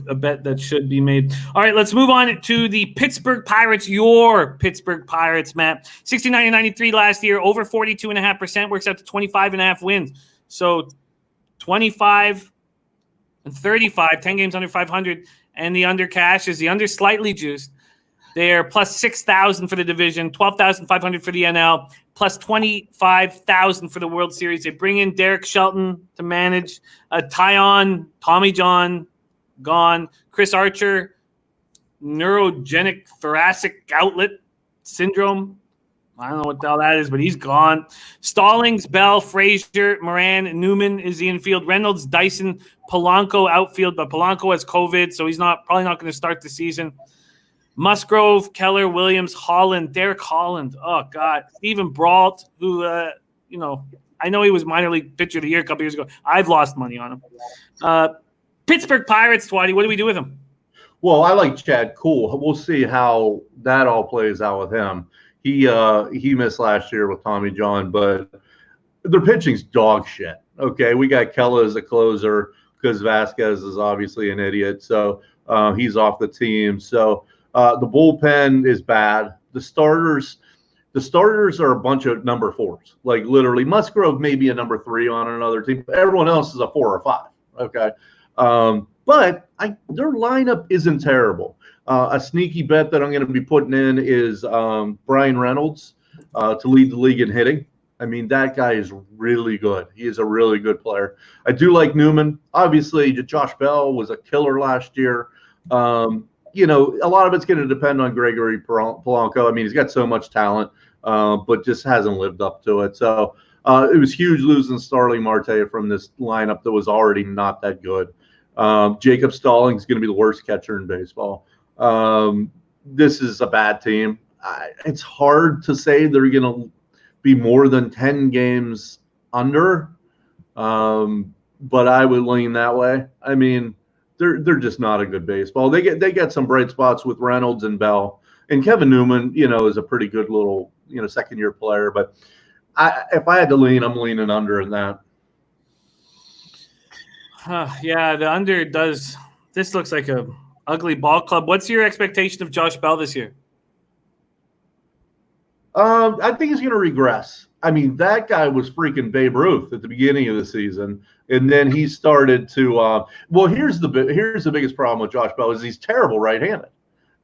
a bet that should be made. All right, let's move on to the Pittsburgh Pirates. Your Pittsburgh Pirates, Matt. 69-93 last year, over 42.5%, works out to 25.5 wins. So 25 and 35, 10 games under 500. And the under cash is the under slightly juiced. They're plus 6,000 for the division, 12,500 for the NL, plus 25,000 for the World Series. They bring in Derek Shelton to manage. Tyon, Tommy John, gone. Chris Archer, neurogenic thoracic outlet syndrome. I don't know what the hell that is, but he's gone. Stallings, Bell, Frazier, Moran, Newman is the infield. Reynolds, Dyson, Polanco outfield, but Polanco has COVID, so he's probably not going to start the season. Musgrove, Keller, Williams, Holland, Derek Holland. Oh, God. Stephen Brault, who, I know he was minor league pitcher of the year a couple years ago. I've lost money on him. Pittsburgh Pirates, Twatty, what do we do with him? Well, I like Chad Kuhl. We'll see how that all plays out with him. He missed last year with Tommy John, but their pitching's dog shit. Okay, we got Keller as a closer because Vasquez is obviously an idiot, so he's off the team. So the bullpen is bad. The starters are a bunch of number fours. Like literally, Musgrove may be a number 3 on another team. Everyone else is a 4 or 5. Okay, but their lineup isn't terrible. A sneaky bet that I'm going to be putting in is Brian Reynolds to lead the league in hitting. I mean, that guy is really good. He is a really good player. I do like Newman. Obviously, Josh Bell was a killer last year. A lot of it's going to depend on Gregory Polanco. I mean, he's got so much talent, but just hasn't lived up to it. So it was huge losing Starling Marte from this lineup that was already not that good. Jacob Stallings is going to be the worst catcher in baseball. This is a bad team. It's hard to say they're going to be more than 10 games under. But I would lean that way. I mean, they're just not a good baseball. They get some bright spots with Reynolds and Bell, and Kevin Newman, is a pretty good little second year player. But if I had to lean, I'm leaning under in that. Yeah, the under does. This looks like a ugly ball club. What's your expectation of Josh Bell this year? I think he's going to regress. I mean, that guy was freaking Babe Ruth at the beginning of the season, and then he started to. Well, here's the biggest problem with Josh Bell is he's terrible right-handed,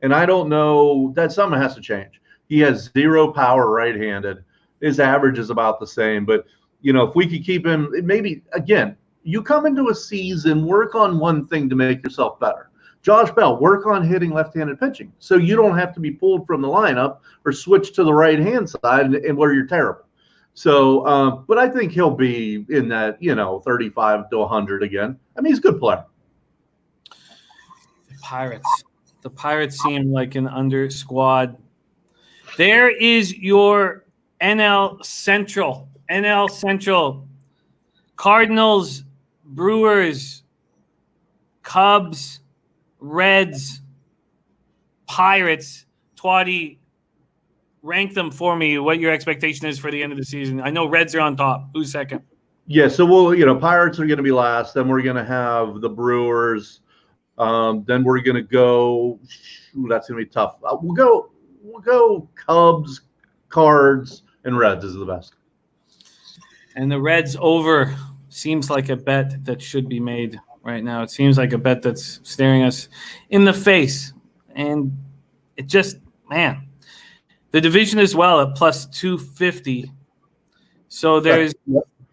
and I don't know that something has to change. He has zero power right-handed. His average is about the same, but if we could keep him, maybe again, you come into a season, work on one thing to make yourself better. Josh Bell, work on hitting left-handed pitching so you don't have to be pulled from the lineup or switch to the right-hand side and where you're terrible. So, but I think he'll be in that, 35 to 100 again. I mean, he's a good player. The Pirates seem like an under squad. There is your NL Central. Cardinals, Brewers, Cubs, Reds, Pirates. Twatty, rank them for me. What your expectation is for the end of the season? I know Reds are on top. Who's second? Yeah, so Pirates are going to be last. Then we're going to have the Brewers. Then we're going to go. That's going to be tough. We'll go Cubs, Cards, and Reds is the best. And the Reds over seems like a bet that should be made right now. It seems like a bet that's staring us in the face. And it just, man, the division as well at plus 250. So there's.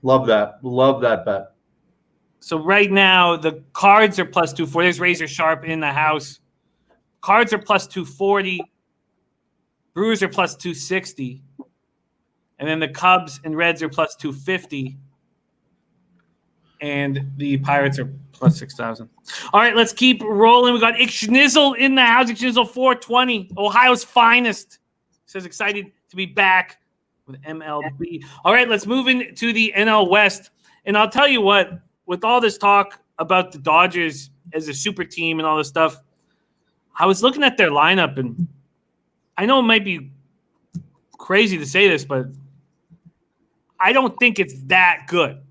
Love that bet. So right now, the Cards are plus 240. There's Razor Sharp in the house. Cards are plus 240. Brewers are plus 260. And then the Cubs and Reds are plus 250. And the Pirates are plus 6,000. All right, let's keep rolling. We got Ixnizzle in the house. Ixnizzle 420, Ohio's finest. Says excited to be back with MLB. All right, let's move into the NL West. And I'll tell you what, with all this talk about the Dodgers as a super team and all this stuff, I was looking at their lineup, and I know it might be crazy to say this, but I don't think it's that good.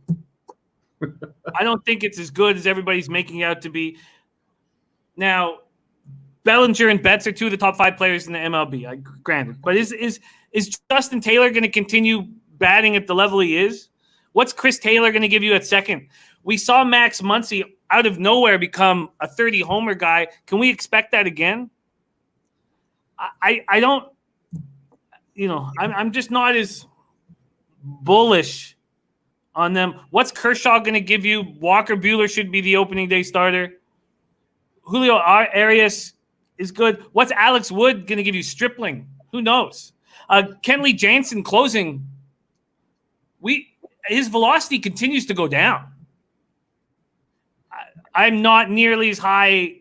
I don't think it's as good as everybody's making it out to be. Now, Bellinger and Betts are two of the top 5 players in the MLB, granted. But is Justin Taylor going to continue batting at the level he is? What's Chris Taylor going to give you at second? We saw Max Muncy out of nowhere become a 30-homer guy. Can we expect that again? I don't, I'm just not as bullish on them. What's Kershaw going to give you? Walker Buehler should be the opening day starter. Julio Arias is good. What's Alex Wood going to give you? Stripling? Who knows? Kenley Jansen closing. His velocity continues to go down. I'm not nearly as high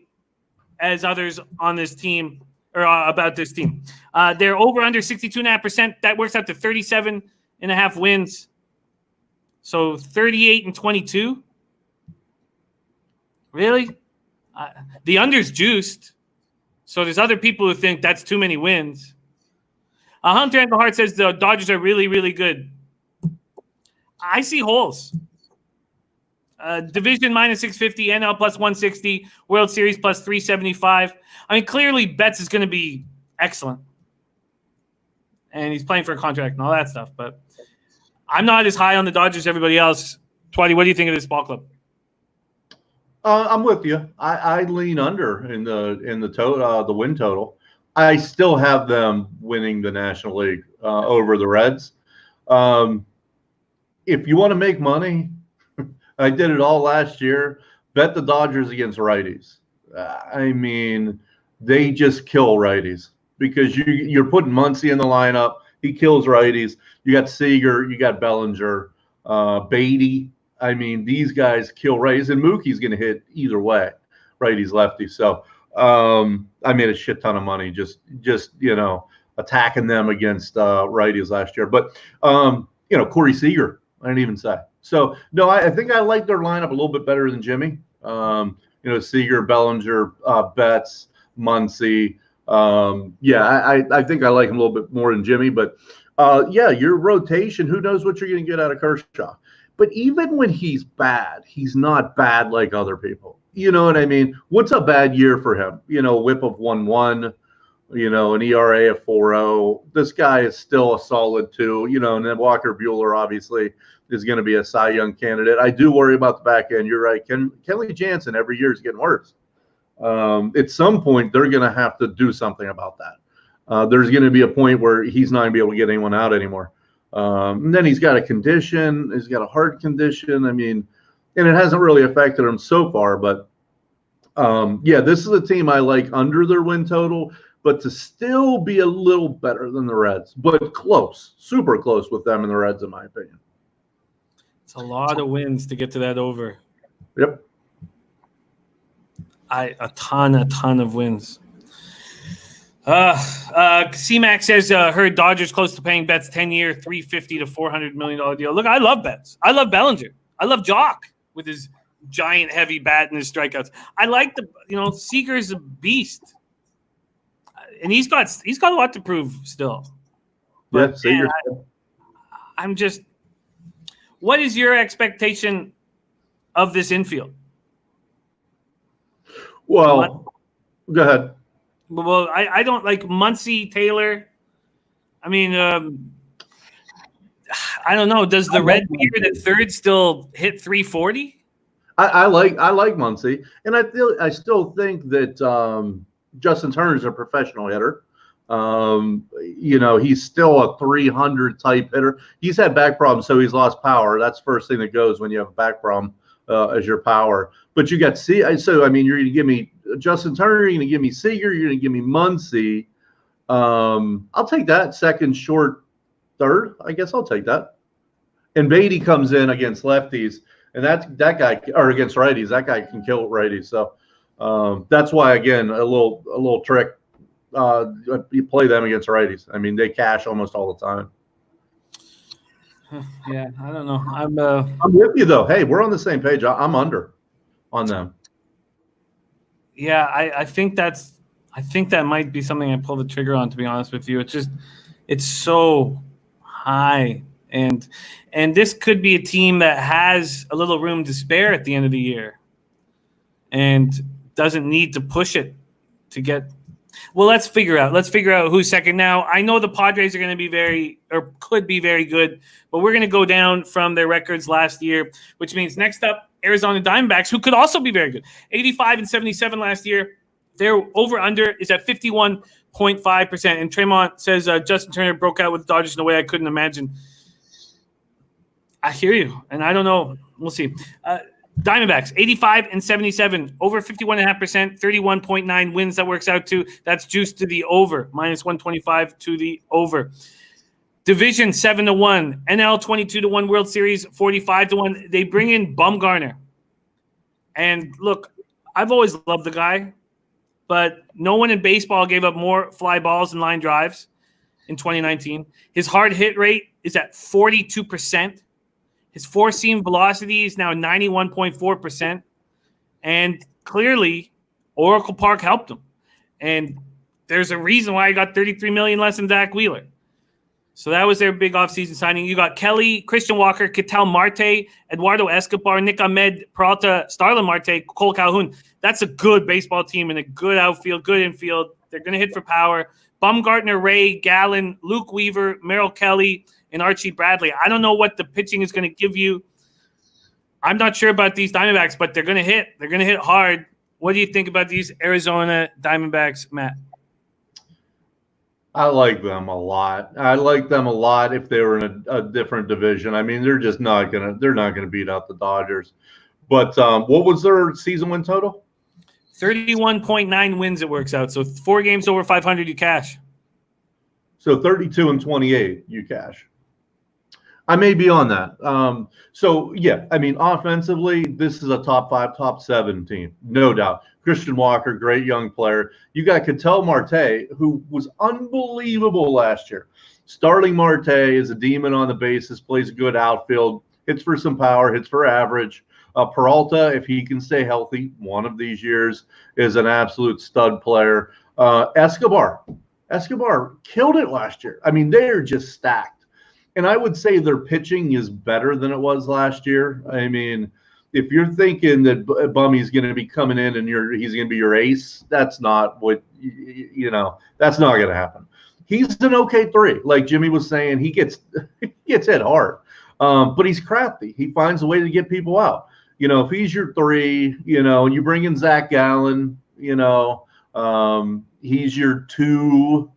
as others on this team or about this team. They're over under 62.5%. That works out to 37.5 wins. So 38-22. Really? The under's juiced. So there's other people who think that's too many wins. Hunter Engelhart says the Dodgers are really, really good. I see holes. Division minus 650, NL plus 160, World Series plus 375. I mean, clearly Betts is going to be excellent. And he's playing for a contract and all that stuff. But I'm not as high on the Dodgers as everybody else. Twatty, what do you think of this ball club? I'm with you. I lean under in the win total. I still have them winning the National League over the Reds. If you want to make money, I did it all last year. Bet the Dodgers against righties. I mean, they just kill righties because you're putting Muncy in the lineup. He kills righties. You got Seager, you got Bellinger, Beatty. I mean, these guys kill righties, and Mookie's going to hit either way, righties, lefties. So I made a shit ton of money just attacking them against righties last year. But Corey Seager I didn't even say. So, no, I think I like their lineup a little bit better than Jimmy. Seager, Bellinger, Betts, Muncy. I think I like him a little bit more than Jimmy. But, your rotation, who knows what you're going to get out of Kershaw. But even when he's bad, he's not bad like other people. You know what I mean? What's a bad year for him? WHIP of 1.1, an ERA of 4.0. This guy is still a solid 2, and then Walker Buehler obviously is going to be a Cy Young candidate. I do worry about the back end. You're right. Kelly Jansen every year is getting worse. At some point, they're going to have to do something about that. There's going to be a point where he's not going to be able to get anyone out anymore. And then he's got a condition. He's got a heart condition. I mean, and it hasn't really affected him so far. But, this is a team I like under their win total, but to still be a little better than the Reds. But close, super close with them and the Reds, in my opinion. It's a lot of wins to get to that over. Yep. A ton of wins. C-Mac says, heard Dodgers close to paying Betts 10-year, $350 to $400 million deal. Look, I love Betts. I love Bellinger. I love Jock with his giant heavy bat and his strikeouts. I like Seager's a beast. And he's got a lot to prove still. But I'm just, what is your expectation of this infield? Well, go ahead. Well, I don't like Muncy, Taylor. I mean, I don't know. Does the red beard at third still hit 340? I like Muncy, and I still think that Justin Turner's a professional hitter. He's still a 300 type hitter. He's had back problems, so he's lost power. That's the first thing that goes when you have a back problem as your power. But you got you're going to give me Justin Turner, you're going to give me Seager, you're going to give me Muncy. I'll take that second, short, third. I guess I'll take that. And Beatty comes in against lefties, and that guy, or against righties, that guy can kill righties. So that's why, again, a little trick. You play them against righties. I mean, they cash almost all the time. Yeah, I don't know. I'm with you though. Hey, we're on the same page. I'm under on them. Yeah, I think that might be something I pull the trigger on, to be honest with you. It's so high, and this could be a team that has a little room to spare at the end of the year and doesn't need to push it to get. Well, let's figure out who's second. Now, I know the Padres are going to be could be very good, but we're going to go down from their records last year, which means next up, Arizona Diamondbacks, who could also be very good. 85 and 77 last year. Their over-under is at 51.5%. And Tremont says Justin Turner broke out with the Dodgers in a way I couldn't imagine. I hear you, and I don't know. We'll see. Diamondbacks, 85 and 77, over 51.5%, 31.9 wins. That works out to, that's juiced to the over, minus 125 to the over. Division 7-1, NL 22-1, World Series 45-1. They bring in Bumgarner. And look, I've always loved the guy, but no one in baseball gave up more fly balls and line drives in 2019. His hard hit rate is at 42%. His four-seam velocity is now 91.4%. And clearly, Oracle Park helped him. And there's a reason why he got $33 million less than Zach Wheeler. So that was their big offseason signing. You got Kelly, Christian Walker, Ketel Marte, Eduardo Escobar, Nick Ahmed, Peralta, Starlin Marte, Cole Calhoun. That's a good baseball team and a good outfield, good infield. They're going to hit for power. Bumgarner, Ray, Gallen, Luke Weaver, Merrill Kelly, and Archie Bradley. I don't know what the pitching is going to give you. I'm not sure about these Diamondbacks, but they're going to hit. They're going to hit hard. What do you think about these Arizona Diamondbacks, Matt? I like them a lot. I like them a lot if they were in a different division. I mean, they're just not gonna beat out the Dodgers. But what was their season win total? 31.9 wins it works out. So 4 games over 500, you cash. So 32 and 28, you cash. I may be on that. So, yeah, I mean, offensively, this is a top 5, top 7 team, no doubt. Christian Walker, great young player. You got Ketel Marte, who was unbelievable last year. Starling Marte is a demon on the bases, plays a good outfield. hits for some power, hits for average. Peralta, if he can stay healthy one of these years, is an absolute stud player. Escobar killed it last year. I mean, they're just stacked. And I would say their pitching is better than it was last year. I mean, if you're thinking that Bummy's going to be coming in and he's going to be your ace, that's not what, that's not going to happen. He's an okay 3. Like Jimmy was saying, he gets hit hard. But he's crafty. He finds a way to get people out. If he's your 3, and you bring in Zach Gallen, he's your 2.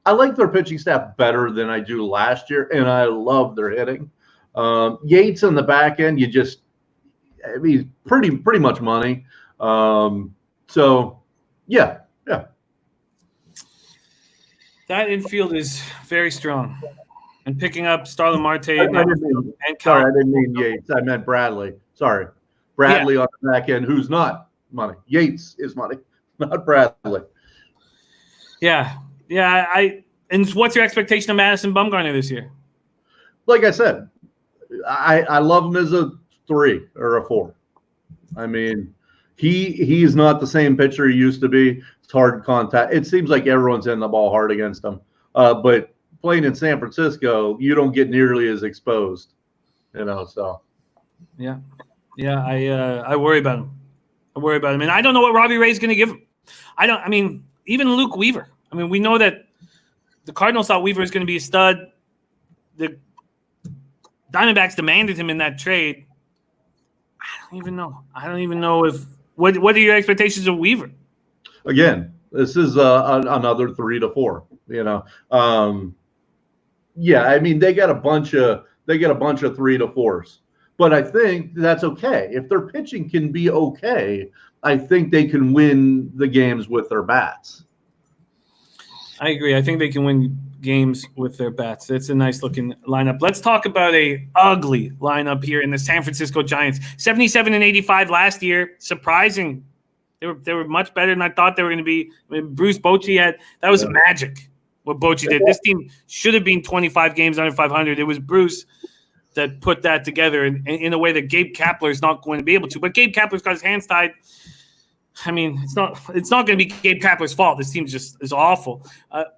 I like their pitching staff better than I do last year, and I love their hitting. Yates on the back end, pretty much money. So, yeah. That infield is very strong. And picking up Starlin Marte. I didn't mean Yates. I meant Bradley. Sorry. Bradley on the back end, who's not money. Yates is money, not Bradley. Yeah. And what's your expectation of Madison Bumgarner this year? Like I said, I love him as a 3 or a 4. I mean, he's not the same pitcher he used to be. It's hard contact. It seems like everyone's hitting the ball hard against him. But playing in San Francisco, you don't get nearly as exposed, so. Yeah, I worry about him. And I don't know what Robbie Ray's going to give him. Even Luke Weaver. We know that the Cardinals thought Weaver was going to be a stud. The Diamondbacks demanded him in that trade. I don't even know if what are your expectations of Weaver? Again, this is another 3 to 4. They got a bunch of 3 to 4s. But I think that's okay. If their pitching can be okay, I think they can win the games with their bats. I agree. I think they can win games with their bats. It's a nice looking lineup. Let's talk about a ugly lineup here in the San Francisco Giants. 77 and 85 last year. Surprising. They were much better than I thought they were going to be. Bruce Bochy that was magic what Bochy did. This team should have been 25 games under 500. It was Bruce that put that together in a way that Gabe Kapler is not going to be able to. But Gabe Kapler's got his hands tied. It's not going to be Gabe Kapler's fault. This team just is awful.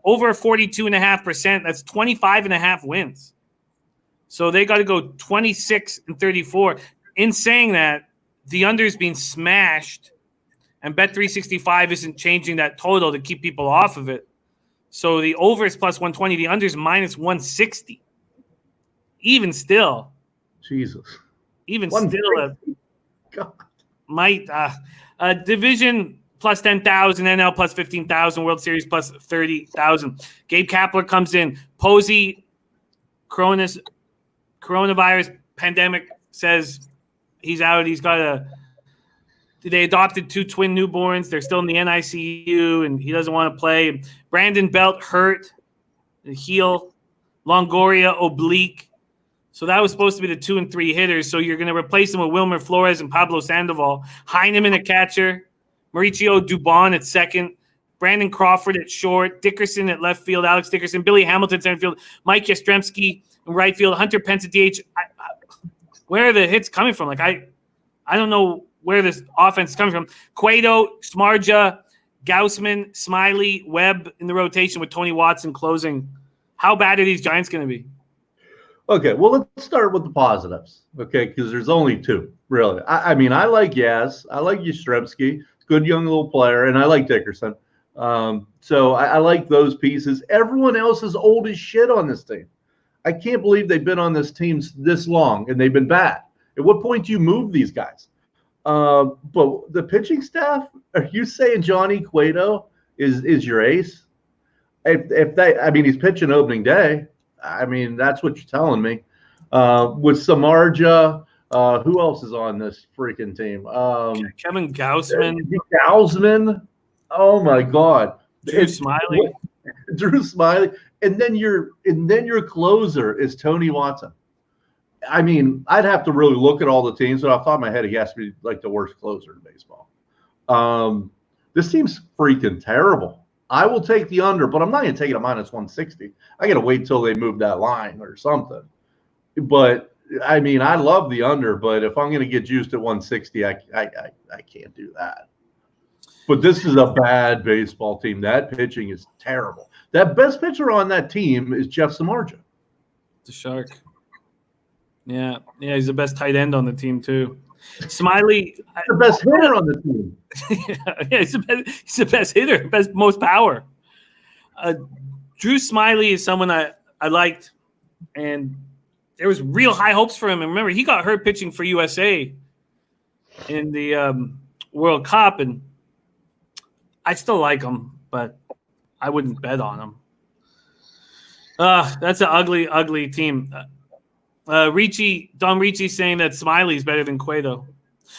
Over 42.5%. That's 25.5 wins. So they got to go 26 and 34. In saying that, the under is being smashed, and Bet365 isn't changing that total to keep people off of it. So the over is plus 120. The under is minus 160. Even still. Jesus. Even still. God. Division plus 10,000, NL plus 15,000, World Series plus 30,000. Gabe Kapler comes in. Posey, coronavirus pandemic, says he's out. They adopted 2 twin newborns. They're still in the NICU, and he doesn't want to play. Brandon Belt hurt, the heel. Longoria oblique. So that was supposed to be the 2 and 3 hitters. So you're going to replace them with Wilmer Flores and Pablo Sandoval. Heineman at catcher. Mauricio Dubon at second. Brandon Crawford at short. Dickerson at left field. Alex Dickerson. Billy Hamilton center field. Mike Yastrzemski in right field. Hunter Pence at DH. Where are the hits coming from? I don't know where this offense is coming from. Cueto, Smarja, Gaussman, Smiley, Webb in the rotation with Tony Watson closing. How bad are these Giants going to be? Okay, well, let's start with the positives, okay, because there's only 2, really. I like Yaz. I like Yastrzemski. Good young little player, and I like Dickerson. So I like those pieces. Everyone else is old as shit on this team. I can't believe they've been on this team this long, and they've been bad. At what point do you move these guys? But the pitching staff, are you saying Johnny Cueto is your ace? He's pitching opening day. That's what you're telling me. With Samardzija, who else is on this freaking team? Kevin Gaussman. Gaussman. Oh my God. Drew Smiley. And then your closer is Tony Watson. I'd have to really look at all the teams, but off the top of my head, he has to be like the worst closer in baseball. This team's freaking terrible. I will take the under, but I'm not going to take it at minus 160. I got to wait till they move that line or something. But I mean, I love the under, but if I'm going to get juiced at 160, I can't do that. But this is a bad baseball team. That pitching is terrible. That best pitcher on that team is Jeff Samardzija. The Shark. Yeah, he's the best tight end on the team too. Smiley, the best hitter on the team. Yeah, he's the best hitter, most power. Drew Smiley is someone I liked, and there was real high hopes for him. And remember, he got hurt pitching for USA in the World Cup, and I still like him, but I wouldn't bet on him. That's an ugly, ugly team. Don Ricci saying that Smiley's better than Cueto.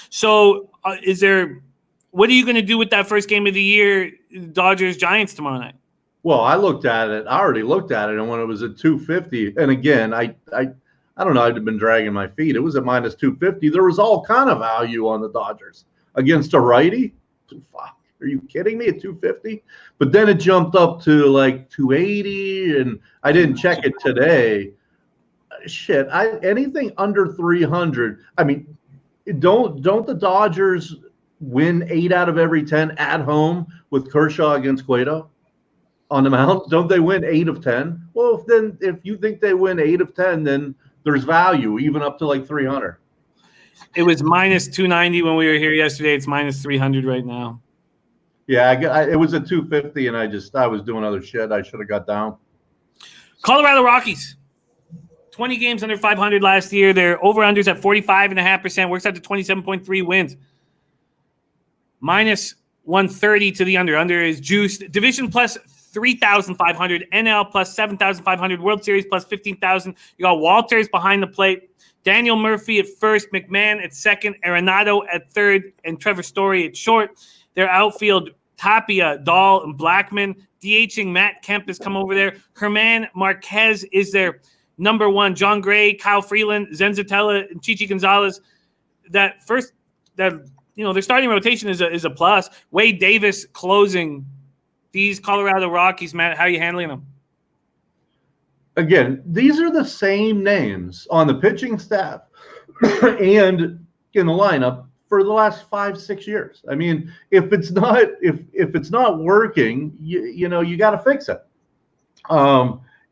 So what are you going to do with that first game of the year, Dodgers-Giants tomorrow night? Well, I already looked at it, and when it was at 250, and again, I don't know, I'd been dragging my feet. It was at minus 250. There was all kind of value on the Dodgers against a righty. Fuck, are you kidding me, at 250? But then it jumped up to like 280, and I didn't check it today. Shit, anything under 300. I mean, don't the Dodgers win 8 out of every 10 at home with Kershaw against Cueto on the mound? Don't they win 8 of 10? Well, if you think they win 8 of 10, then there's value even up to like 300. It was minus 290 when we were here yesterday. It's minus 300 right now. Yeah, it was at 250, and I was doing other shit. I should have got down. Colorado Rockies. 20 games under 500 last year. Their over-unders at 45.5%. Works out to 27.3 wins. Minus 130 to the under. Under is juiced. Division plus 3,500. NL plus 7,500. World Series plus 15,000. You got Walters behind the plate. Daniel Murphy at first. McMahon at second. Arenado at third. And Trevor Story at short. Their outfield, Tapia, Dahl, and Blackman. DHing Matt Kemp has come over there. Herman Marquez is their number one. John Gray, Kyle Freeland, Zenzatella, and Chichi Gonzalez. Their starting rotation is a plus. Wade Davis closing these Colorado Rockies. Matt, how are you handling them? Again, these are the same names on the pitching staff and in the lineup for the last 5-6 years. I mean, if it's not working, you got to fix it.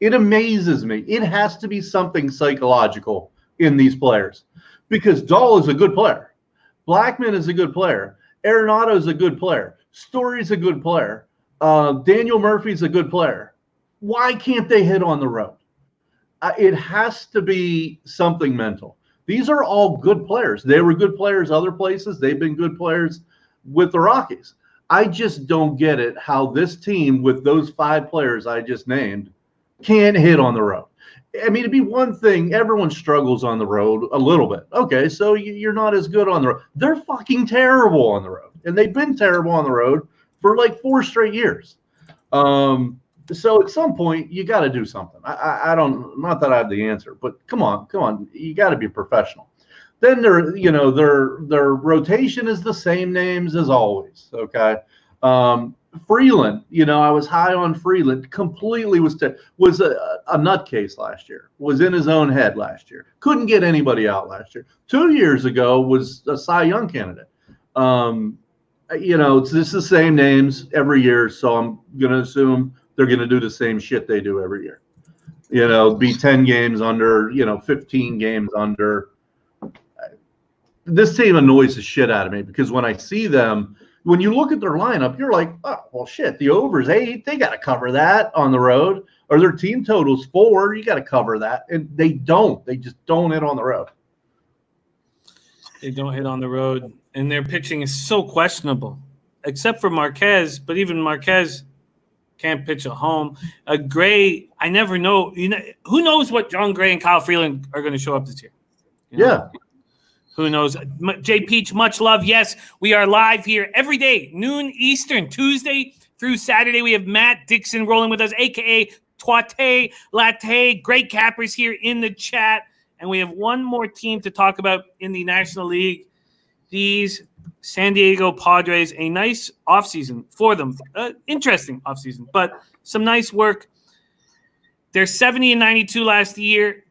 It amazes me. It has to be something psychological in these players, because Dahl is a good player. Blackman is a good player. Arenado is a good player. Story's a good player. Daniel Murphy's a good player. Why can't they hit on the road? It has to be something mental. These are all good players. They were good players other places. They've been good players with the Rockies. I just don't get it how this team with those 5 players I just named can't hit on the road. I mean, it'd be one thing. Everyone struggles on the road a little bit. Okay, so you're not as good on the road. They're fucking terrible on the road. And they've been terrible on the road for like 4 straight years. So at some point, you got to do something. I don't, not that I have the answer, but come on. You got to be professional. Then their rotation is the same names as always. Okay. Freeland, I was high on Freeland. Completely was a nutcase last year. Was in his own head last year. Couldn't get anybody out last year. 2 years ago was a Cy Young candidate. It's just the same names every year, so I'm gonna assume they're gonna do the same shit they do every year. Be 10 games under. 15 games under. This team annoys the shit out of me, because when I see them. When you look at their lineup, you're like, oh, well, shit, the over's 8. They got to cover that on the road. Or their team total's 4. You got to cover that. And they don't. They just don't hit on the road. They don't hit on the road. And their pitching is so questionable, except for Marquez. But even Marquez can't pitch at home. Gray, I never know. Who knows what John Gray and Kyle Freeland are going to show up this year? Yeah. Who knows? Jay Peach, much love. Yes, we are live here every day, noon Eastern, Tuesday through Saturday. We have Matt Dixon rolling with us, a.k.a. Twate Latte. Great cappers here in the chat. And we have one more team to talk about in the National League. These San Diego Padres, a nice offseason for them. Interesting offseason, but some nice work. They're 70-92 last year.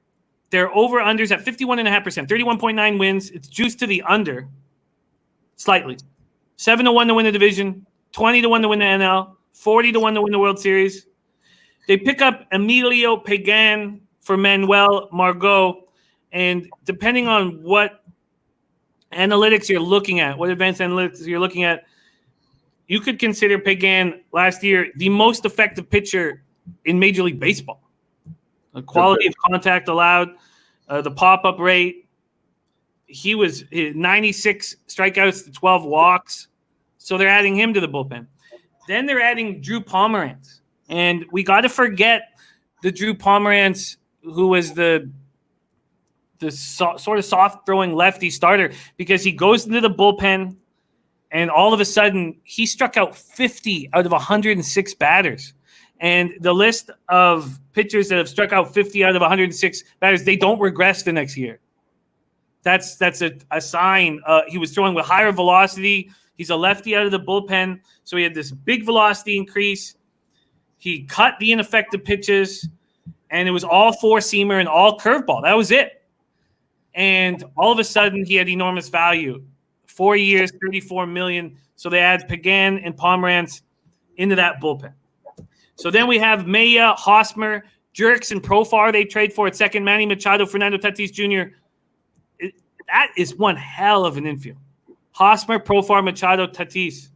Their over-unders at 51.5%, 31.9 wins. It's juiced to the under slightly. 7-1 to win the division, 20-1 to win the NL, 40-1 to win the World Series. They pick up Emilio Pagan for Manuel Margot, and depending on what analytics you're looking at, what advanced analytics you're looking at, you could consider Pagan last year the most effective pitcher in Major League Baseball. The quality of contact allowed, the pop-up rate. He was 96 strikeouts to 12 walks. So they're adding him to the bullpen. Then they're adding Drew Pomerantz. And we got to forget the Drew Pomerantz, who was the sort of soft-throwing lefty starter, because he goes into the bullpen, and all of a sudden he struck out 50 out of 106 batters. And the list of pitchers that have struck out 50 out of 106 batters, they don't regress the next year. That's a sign. He was throwing with higher velocity. He's a lefty out of the bullpen, so he had this big velocity increase. He cut the ineffective pitches, and it was all four-seamer and all curveball. That was it. And all of a sudden, he had enormous value. 4 years, $34 million. So they add Pagan and Pomerantz into that bullpen. So then we have Maya, Hosmer, Jerks, and Profar they trade for at second. Manny Machado, Fernando Tatis Jr. That is one hell of an infield. Hosmer, Profar, Machado, Tatis.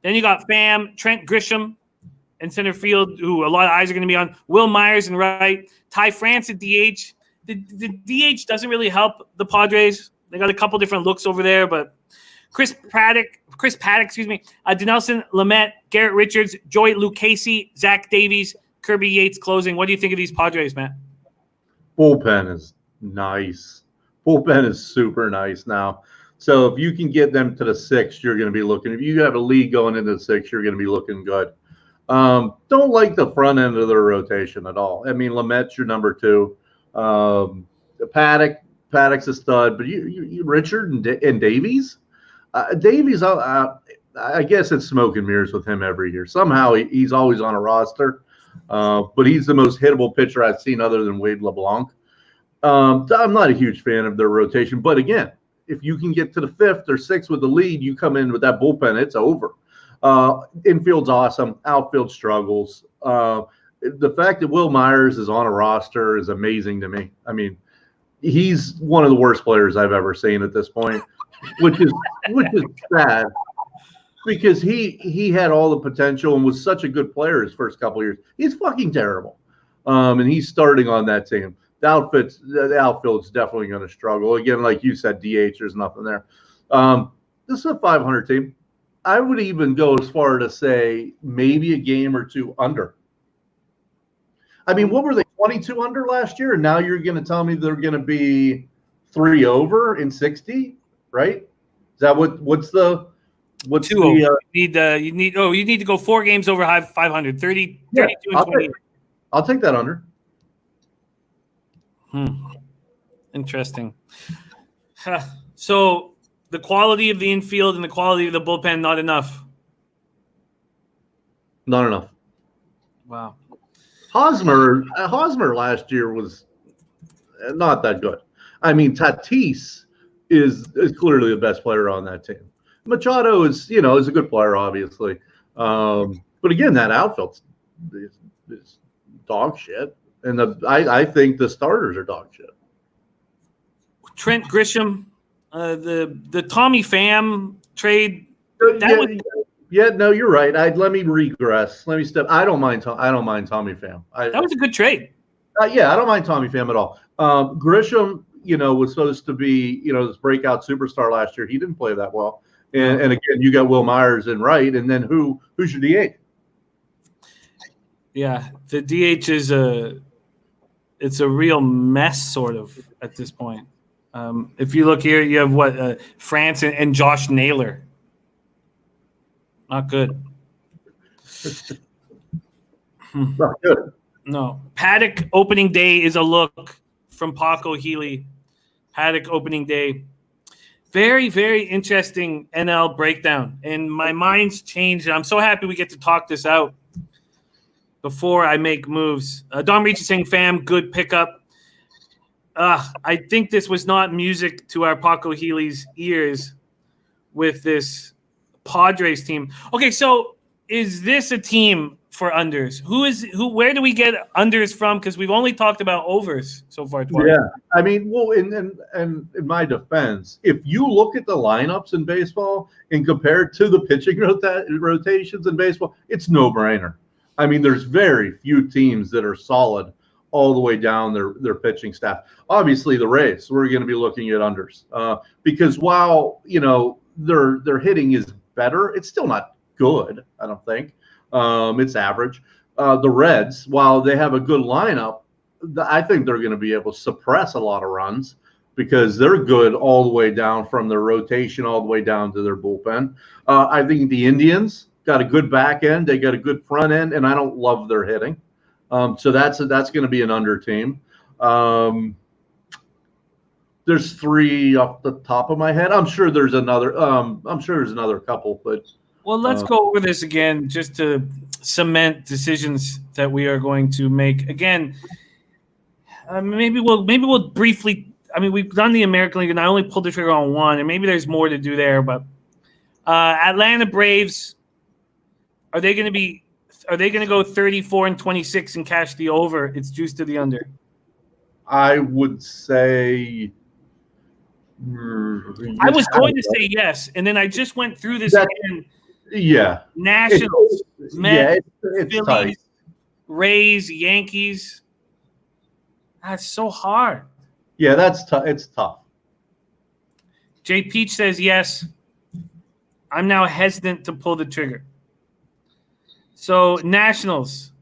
Then you got Pham, Trent Grisham in center field, who a lot of eyes are going to be on. Will Myers in right. Ty France at DH. The DH doesn't really help the Padres. They got a couple different looks over there, but Chris Paddock, Dinelson Lamet, Garrett Richards, Joey Lucchesi, Zach Davies, Kirby Yates closing. What do you think of these Padres, Matt? Bullpen is nice. Bullpen is super nice now. So if you can get them to the 6th, you're going to be looking. If you have a lead going into the 6th, you're going to be looking good. Don't like the front end of their rotation at all. I mean, Lamet's your number 2. Paddock's a stud, but you Richard and Davies. Davies, I guess it's smoke and mirrors with him every year. Somehow he's always on a roster, but he's the most hittable pitcher I've seen other than Wade LeBlanc. I'm not a huge fan of their rotation, but again, if you can get to the 5th or 6th with the lead, you come in with that bullpen, it's over. Infield's awesome. Outfield struggles. The fact that Will Myers is on a roster is amazing to me. I mean, he's one of the worst players I've ever seen at this point, which is sad because he had all the potential and was such a good player his first couple of years. He's fucking terrible, and he's starting on that team. The outfield's definitely going to struggle again. Like you said, DH, there's nothing there. This is a 500 team. I would even go as far to say maybe a game or two under. I mean, what were they, 22 under last year? And now you're going to tell me they're going to be 3 over in 60, right? Is that what's 2 over. You need to go 4 games over 500, 32 and 28. I'll take that under. Interesting. So the quality of the infield and the quality of the bullpen, not enough. Not enough. Wow. Hosmer last year was not that good. I mean, Tatis is clearly the best player on that team. Machado is a good player, obviously. But again, that outfield is dog shit. And I think the starters are dog shit. Trent Grisham, the Tommy Pham trade. No, you're right. Let me regress. Let me step. I don't mind Tommy Pham. That was a good trade. I don't mind Tommy Pham at all. Grisham, was supposed to be, this breakout superstar last year. He didn't play that well. And again, you got Will Myers in right, and then who's your DH? Yeah, the DH is it's a real mess, sort of, at this point. If you look here, you have France and Josh Naylor. Not good. Not good. No. Paddock opening day is a look from Paco Healy. Paddock opening day. Very, very interesting NL breakdown. And my mind's changed. I'm so happy we get to talk this out before I make moves. Don Reach is saying, Pham, good pickup. I think this was not music to our Paco Healy's ears with this Padres team. Okay, so is this a team for unders? Where do we get unders from? Because we've only talked about overs so far. Yeah, I mean, well, in my defense, if you look at the lineups in baseball and compare it to the pitching rotations in baseball, it's no brainer. I mean, there's very few teams that are solid all the way down their pitching staff. Obviously, the Rays, we're going to be looking at unders because while their hitting is better, it's still not good. I don't think it's average. The Reds, while they have a good lineup, I think they're going to be able to suppress a lot of runs because they're good all the way down from their rotation all the way down to their bullpen. I think the Indians got a good back end. They got a good front end, and I don't love their hitting. So that's going to be an under team. There's three off the top of my head. I'm sure there's another. I'm sure there's another couple, but let's go over this again just to cement decisions that we are going to make. Again, maybe we'll briefly. I mean, we've done the American League, and I only pulled the trigger on one, and maybe there's more to do there. But Atlanta Braves, are they going to go 34-26 and cash the over? It's juiced to the under. I would say. I was going to say yes, and then I just went through this again. Yeah. Nationals, Mets, it's Phillies, tight. Rays, Yankees. That's so hard. Yeah, that's tough. It's tough. Jay Peach says yes. I'm now hesitant to pull the trigger. So Nationals,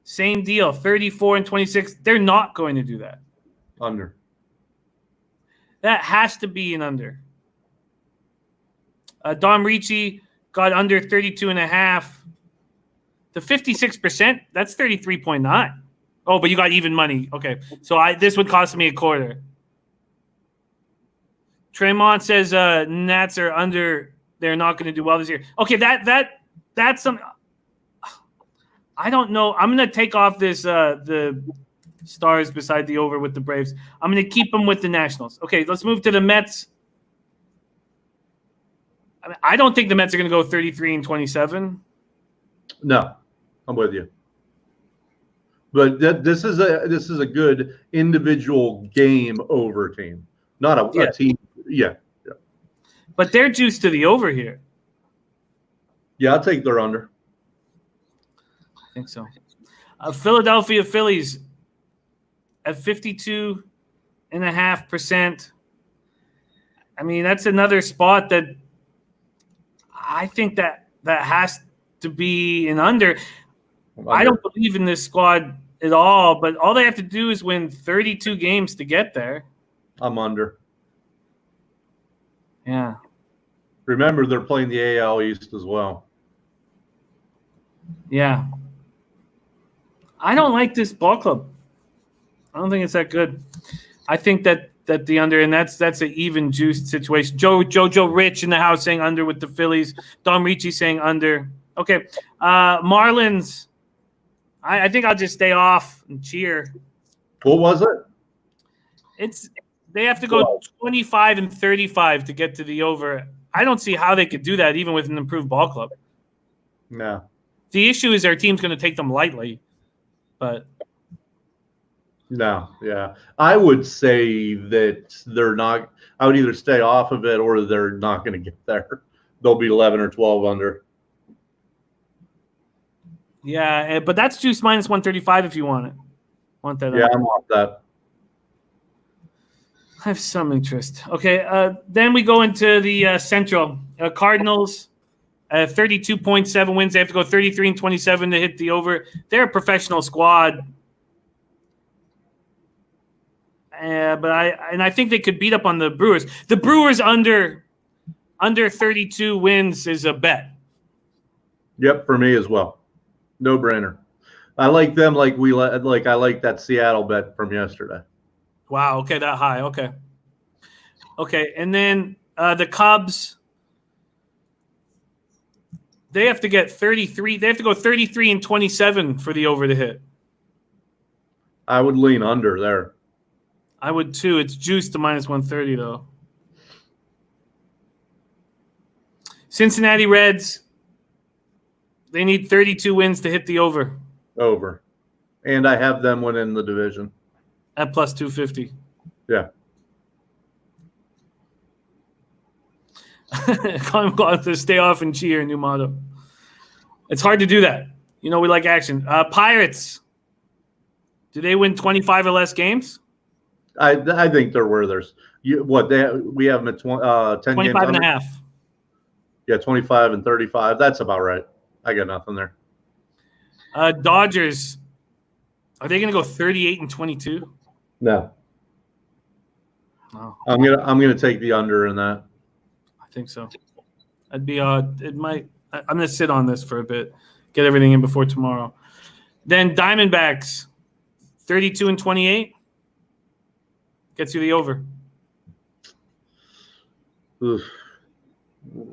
same deal, 34-26. They're not going to do that. Under. That has to be an under. Dom Ricci got under 32.5. The 56%, that's 33.9. Oh, but you got even money. Okay, so this would cost me a quarter. Tremont says Nats are under. They're not going to do well this year. Okay, that's some. I don't know. I'm going to take off this the Stars beside the over with the Braves. I'm going to keep them with the Nationals. Okay, let's move to the Mets. I don't think the Mets are going to go 33-27. No, I'm with you. But this is a good individual game over team, not a team. Yeah. But they're juiced to the over here. Yeah, I'll take their under. I think so. Philadelphia Phillies at 52.5%. I mean, that's another spot that I think that has to be an under. I don't believe in this squad at all, but all they have to do is win 32 games to get there. I'm under. Yeah. Remember, they're playing the AL East as well. Yeah. I don't like this ball club. I don't think it's that good. I think that the under, and that's an even juiced situation. Jojo Rich in the house saying under with the Phillies. Dom Ricci saying under. Okay. Marlins. I think I'll just stay off and cheer. What was it? They have to go 25-35 to get to the over. I don't see how they could do that even with an improved ball club. No. The issue is their team's going to take them lightly, but no, yeah. I would say that they're not. I would either stay off of it or they're not going to get there. They'll be 11 or 12 under. Yeah, but that's juice minus 135 if you want it. Want that? Yeah, I'm off that. I have some interest. Okay, then we go into the Central. Cardinals, 32.7 wins. They have to go 33-27 to hit the over. They're a professional squad. But I think they could beat up on the Brewers. The Brewers under 32 wins is a bet. Yep, for me as well. No brainer. I like them like I like that Seattle bet from yesterday. Wow. Okay, that high. Okay. And then the Cubs, they have to get 33. They have to go 33-27 for the over to hit. I would lean under there. I would too. It's juiced to minus 130 though. Cincinnati Reds. They need 32 wins to hit the over. Over. And I have them winning the division. At plus 250. Yeah. I'm going to stay off and cheer, new motto. It's hard to do that. You know, we like action. Pirates. Do they win 25 or less games? I think they're where there's we have them at 10 25 games and under? a half. Yeah, 25 and 35. That's about right. I got nothing there. Dodgers. Are they going to go 38 and 22? No. No. I'm gonna take the under in that. I think so. I'd be it might. I'm going to sit on this for a bit, get everything in before tomorrow. Then Diamondbacks, 32 and 28. Gets you the over. Oof.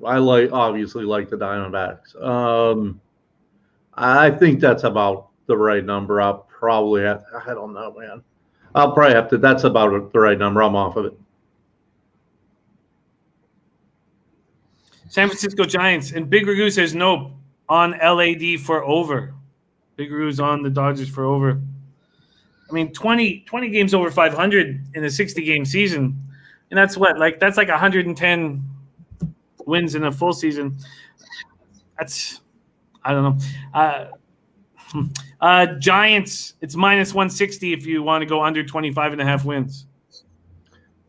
I obviously like the Diamondbacks. I think that's about the right number. I'll probably have. I don't know, man. I'll probably have to. That's about the right number. I'm off of it. San Francisco Giants, and Big Ragoo says no on LAD for over. Big Ragoo's on the Dodgers for over. I mean, 20 games over 500 in a 60-game season, and that's that's like 110 wins in a full season. That's, I don't know. Giants, it's minus 160 if you want to go under 25 and a half wins.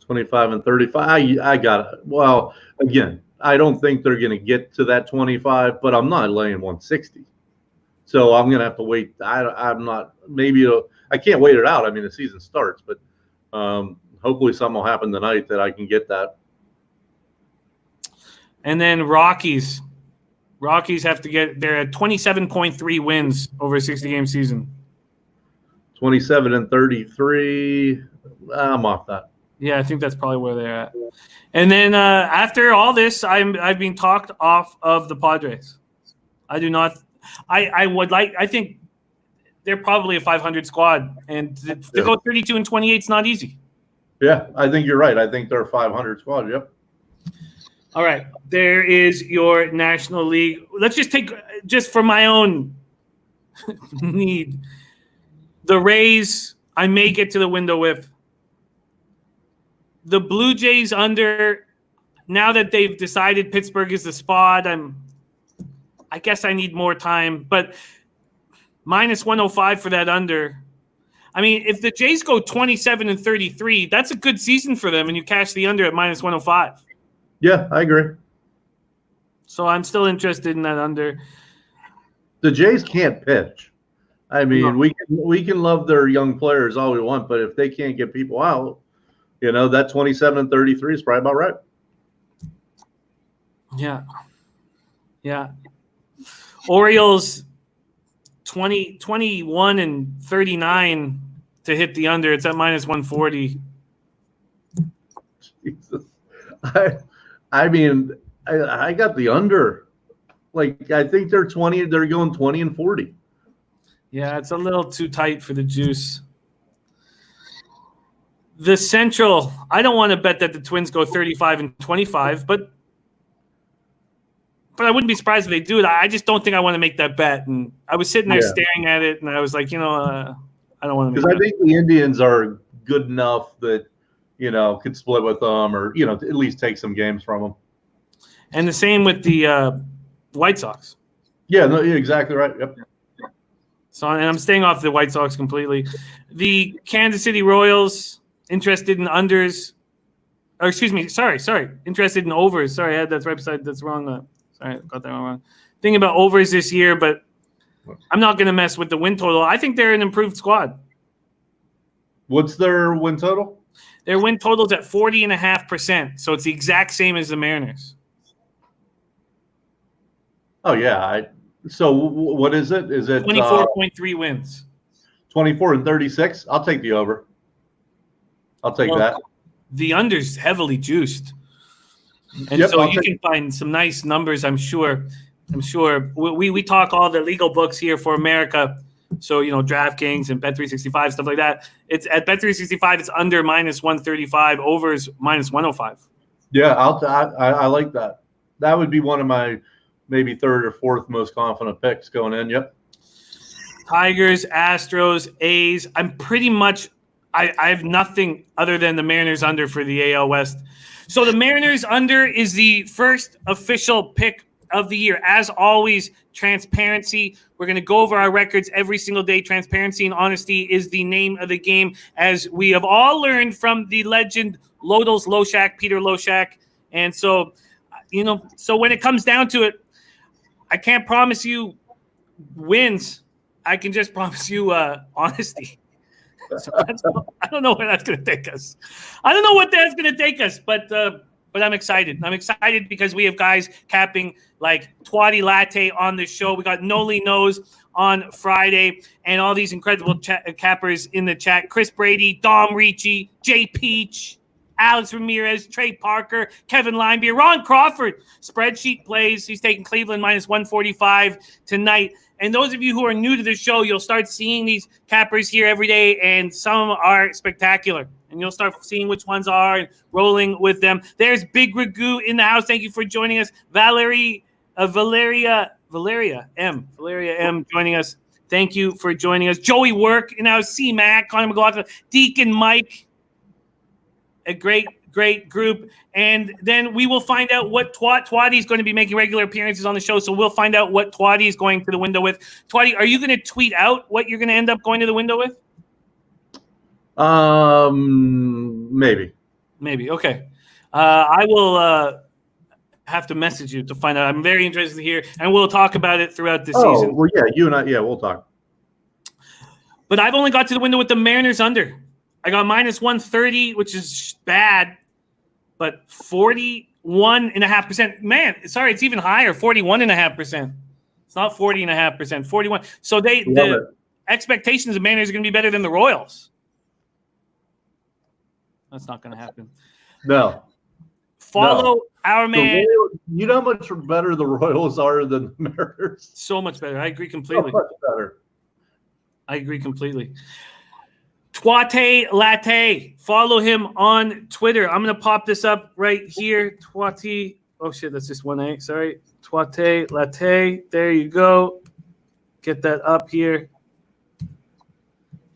25 and 35. I got it. Well, again, I don't think they're going to get to that 25, but I'm not laying 160. So I'm going to have to wait. I'm not. Maybe I can't wait it out. I mean, the season starts, but hopefully something will happen tonight that I can get that. And then Rockies. Rockies have to get. They're at 27.3 wins over a 60-game season. 27 and 33. I'm off that. Yeah, I think that's probably where they're at. And then after all this, I've been talked off of the Padres. I do not. I would like. I think they're probably a 500 squad, and to go 32 and 28 is not easy. Yeah, I think you're right. I think they're a 500 squad. Yep. All right, there is your National League. Let's just take for my own need. The Rays, I may get to the window with. The Blue Jays under, now that they've decided Pittsburgh is the spot, I guess I need more time, but minus 105 for that under. I mean, if the Jays go 27 and 33, that's a good season for them, and you cash the under at minus 105. Yeah, I agree. So I'm still interested in that under. The Jays can't pitch. I mean, No. we can love their young players all we want, but if they can't get people out, that 27 and 33 is probably about right. Yeah. Yeah. Orioles 21 and 39 to hit the under. It's at minus 140. Jesus. I mean, I got the under. Like, I think they're going 20 and 40. Yeah, it's a little too tight for the juice. The Central, I don't want to bet that the Twins go 35 and 25, but I wouldn't be surprised if they do it. I just don't think I want to make that bet. And I was sitting there staring at it, and I was like, I don't want to make that. Because I think the Indians are good enough that, could split with them or, at least take some games from them. And the same with the White Sox. Yeah, no, you're exactly right. Yep. So, and I'm staying off the White Sox completely. The Kansas City Royals, interested in unders. Or excuse me, sorry. Interested in overs. Sorry, I had that right beside. That's wrong. Sorry, I got that wrong. Thinking about overs this year, but I'm not going to mess with the win total. I think they're an improved squad. What's their win total? Their win total's at 40.5%, so it's the exact same as the Mariners. Oh yeah. So what is it? Is it 24.3 wins? 24 and 36. I'll take the over. I'll take that. The under's heavily juiced, and you can find some nice numbers. I'm sure. We talk all the legal books here for America. So, DraftKings and Bet365, stuff like that. It's at Bet365, it's under -135, overs -105. Yeah, I like that. That would be one of my maybe third or fourth most confident picks going in. Yep. Tigers, Astros, A's. I'm pretty much I have nothing other than the Mariners under for the AL West. So the Mariners under is the first official pick of the year. As always, transparency. We're going to go over our records every single day. Transparency and honesty is the name of the game, as we have all learned from the legend Lodels Loshak, Peter Loshak. And so, so when it comes down to it, I can't promise you wins. I can just promise you honesty. So I don't know where that's going to take us. I don't know what that's going to take us, but I'm excited. I'm excited because we have guys capping like Twatty Latte on the show. We got Noli Knows on Friday, and all these incredible cappers in the chat. Chris Brady, Dom Ricci, Jay Peach, Alex Ramirez, Trey Parker, Kevin Linebeer, Ron Crawford. Spreadsheet plays. He's taking Cleveland -145 tonight. And those of you who are new to the show, you'll start seeing these cappers here every day, and some are spectacular. And you'll start seeing which ones are and rolling with them. There's Big Ragu in the house. Thank you for joining us. Valeria M joining us. Thank you for joining us. Joey Work in the house. C-Mac, Connor McLaughlin, Deacon Mike. A great group. And then we will find out what Twatty is going to be making regular appearances on the show. So we'll find out what Twatty is going to the window with. Twatty, are you going to tweet out what you're going to end up going to the window with? Maybe. Okay. I will have to message you to find out. I'm very interested to hear, and we'll talk about it throughout the season. Well, yeah, you and I, we'll talk. But I've only got to the window with the Mariners under. I got -130, which is bad, but 41.5%. Man, sorry, it's even higher, 41.5%. It's not 40.5%, 41. So the expectations of Mariners are going to be better than the Royals. That's not going to happen. No. Follow our man. You know how much better the Royals are than the Mariners? So much better. I agree completely. So much better. I agree completely. Twate Latte. Follow him on Twitter. I'm going to pop this up right here. Twate. Oh, shit. That's just one A. Sorry. Twate Latte. There you go. Get that up here.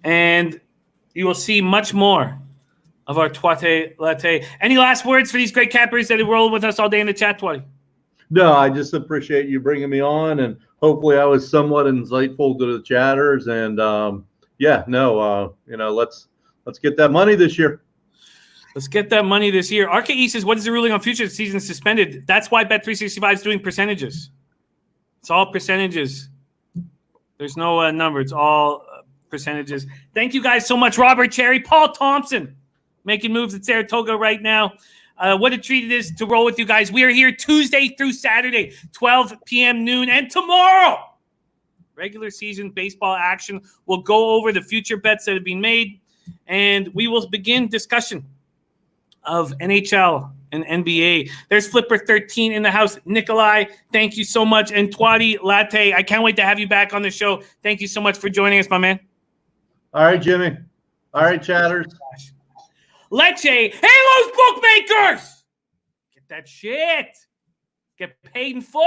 And you will see much more of our Twate Latte. Any last words for these great cappers that have rolled with us all day in the chat, Twate? No, I just appreciate you bringing me on, and hopefully I was somewhat insightful to the chatters. And let's get that money this year. Let's get that money this year. RKE says, what is the ruling on future season suspended? That's why Bet365 is doing percentages. It's all percentages. There's no number. It's all percentages. Thank you guys so much. Robert Cherry, Paul Thompson, making moves at Saratoga right now. What a treat it is to roll with you guys. We are here Tuesday through Saturday, 12 p.m. noon. And tomorrow, regular season baseball action. We'll go over the future bets that have been made, and we will begin discussion of NHL and NBA. There's Flipper 13 in the house. Nikolai, thank you so much. And Twatty Latte, I can't wait to have you back on the show. Thank you so much for joining us, my man. All right, Jimmy. All right, chatters. Leche, hey, those bookmakers! Get that shit. Get paid in full.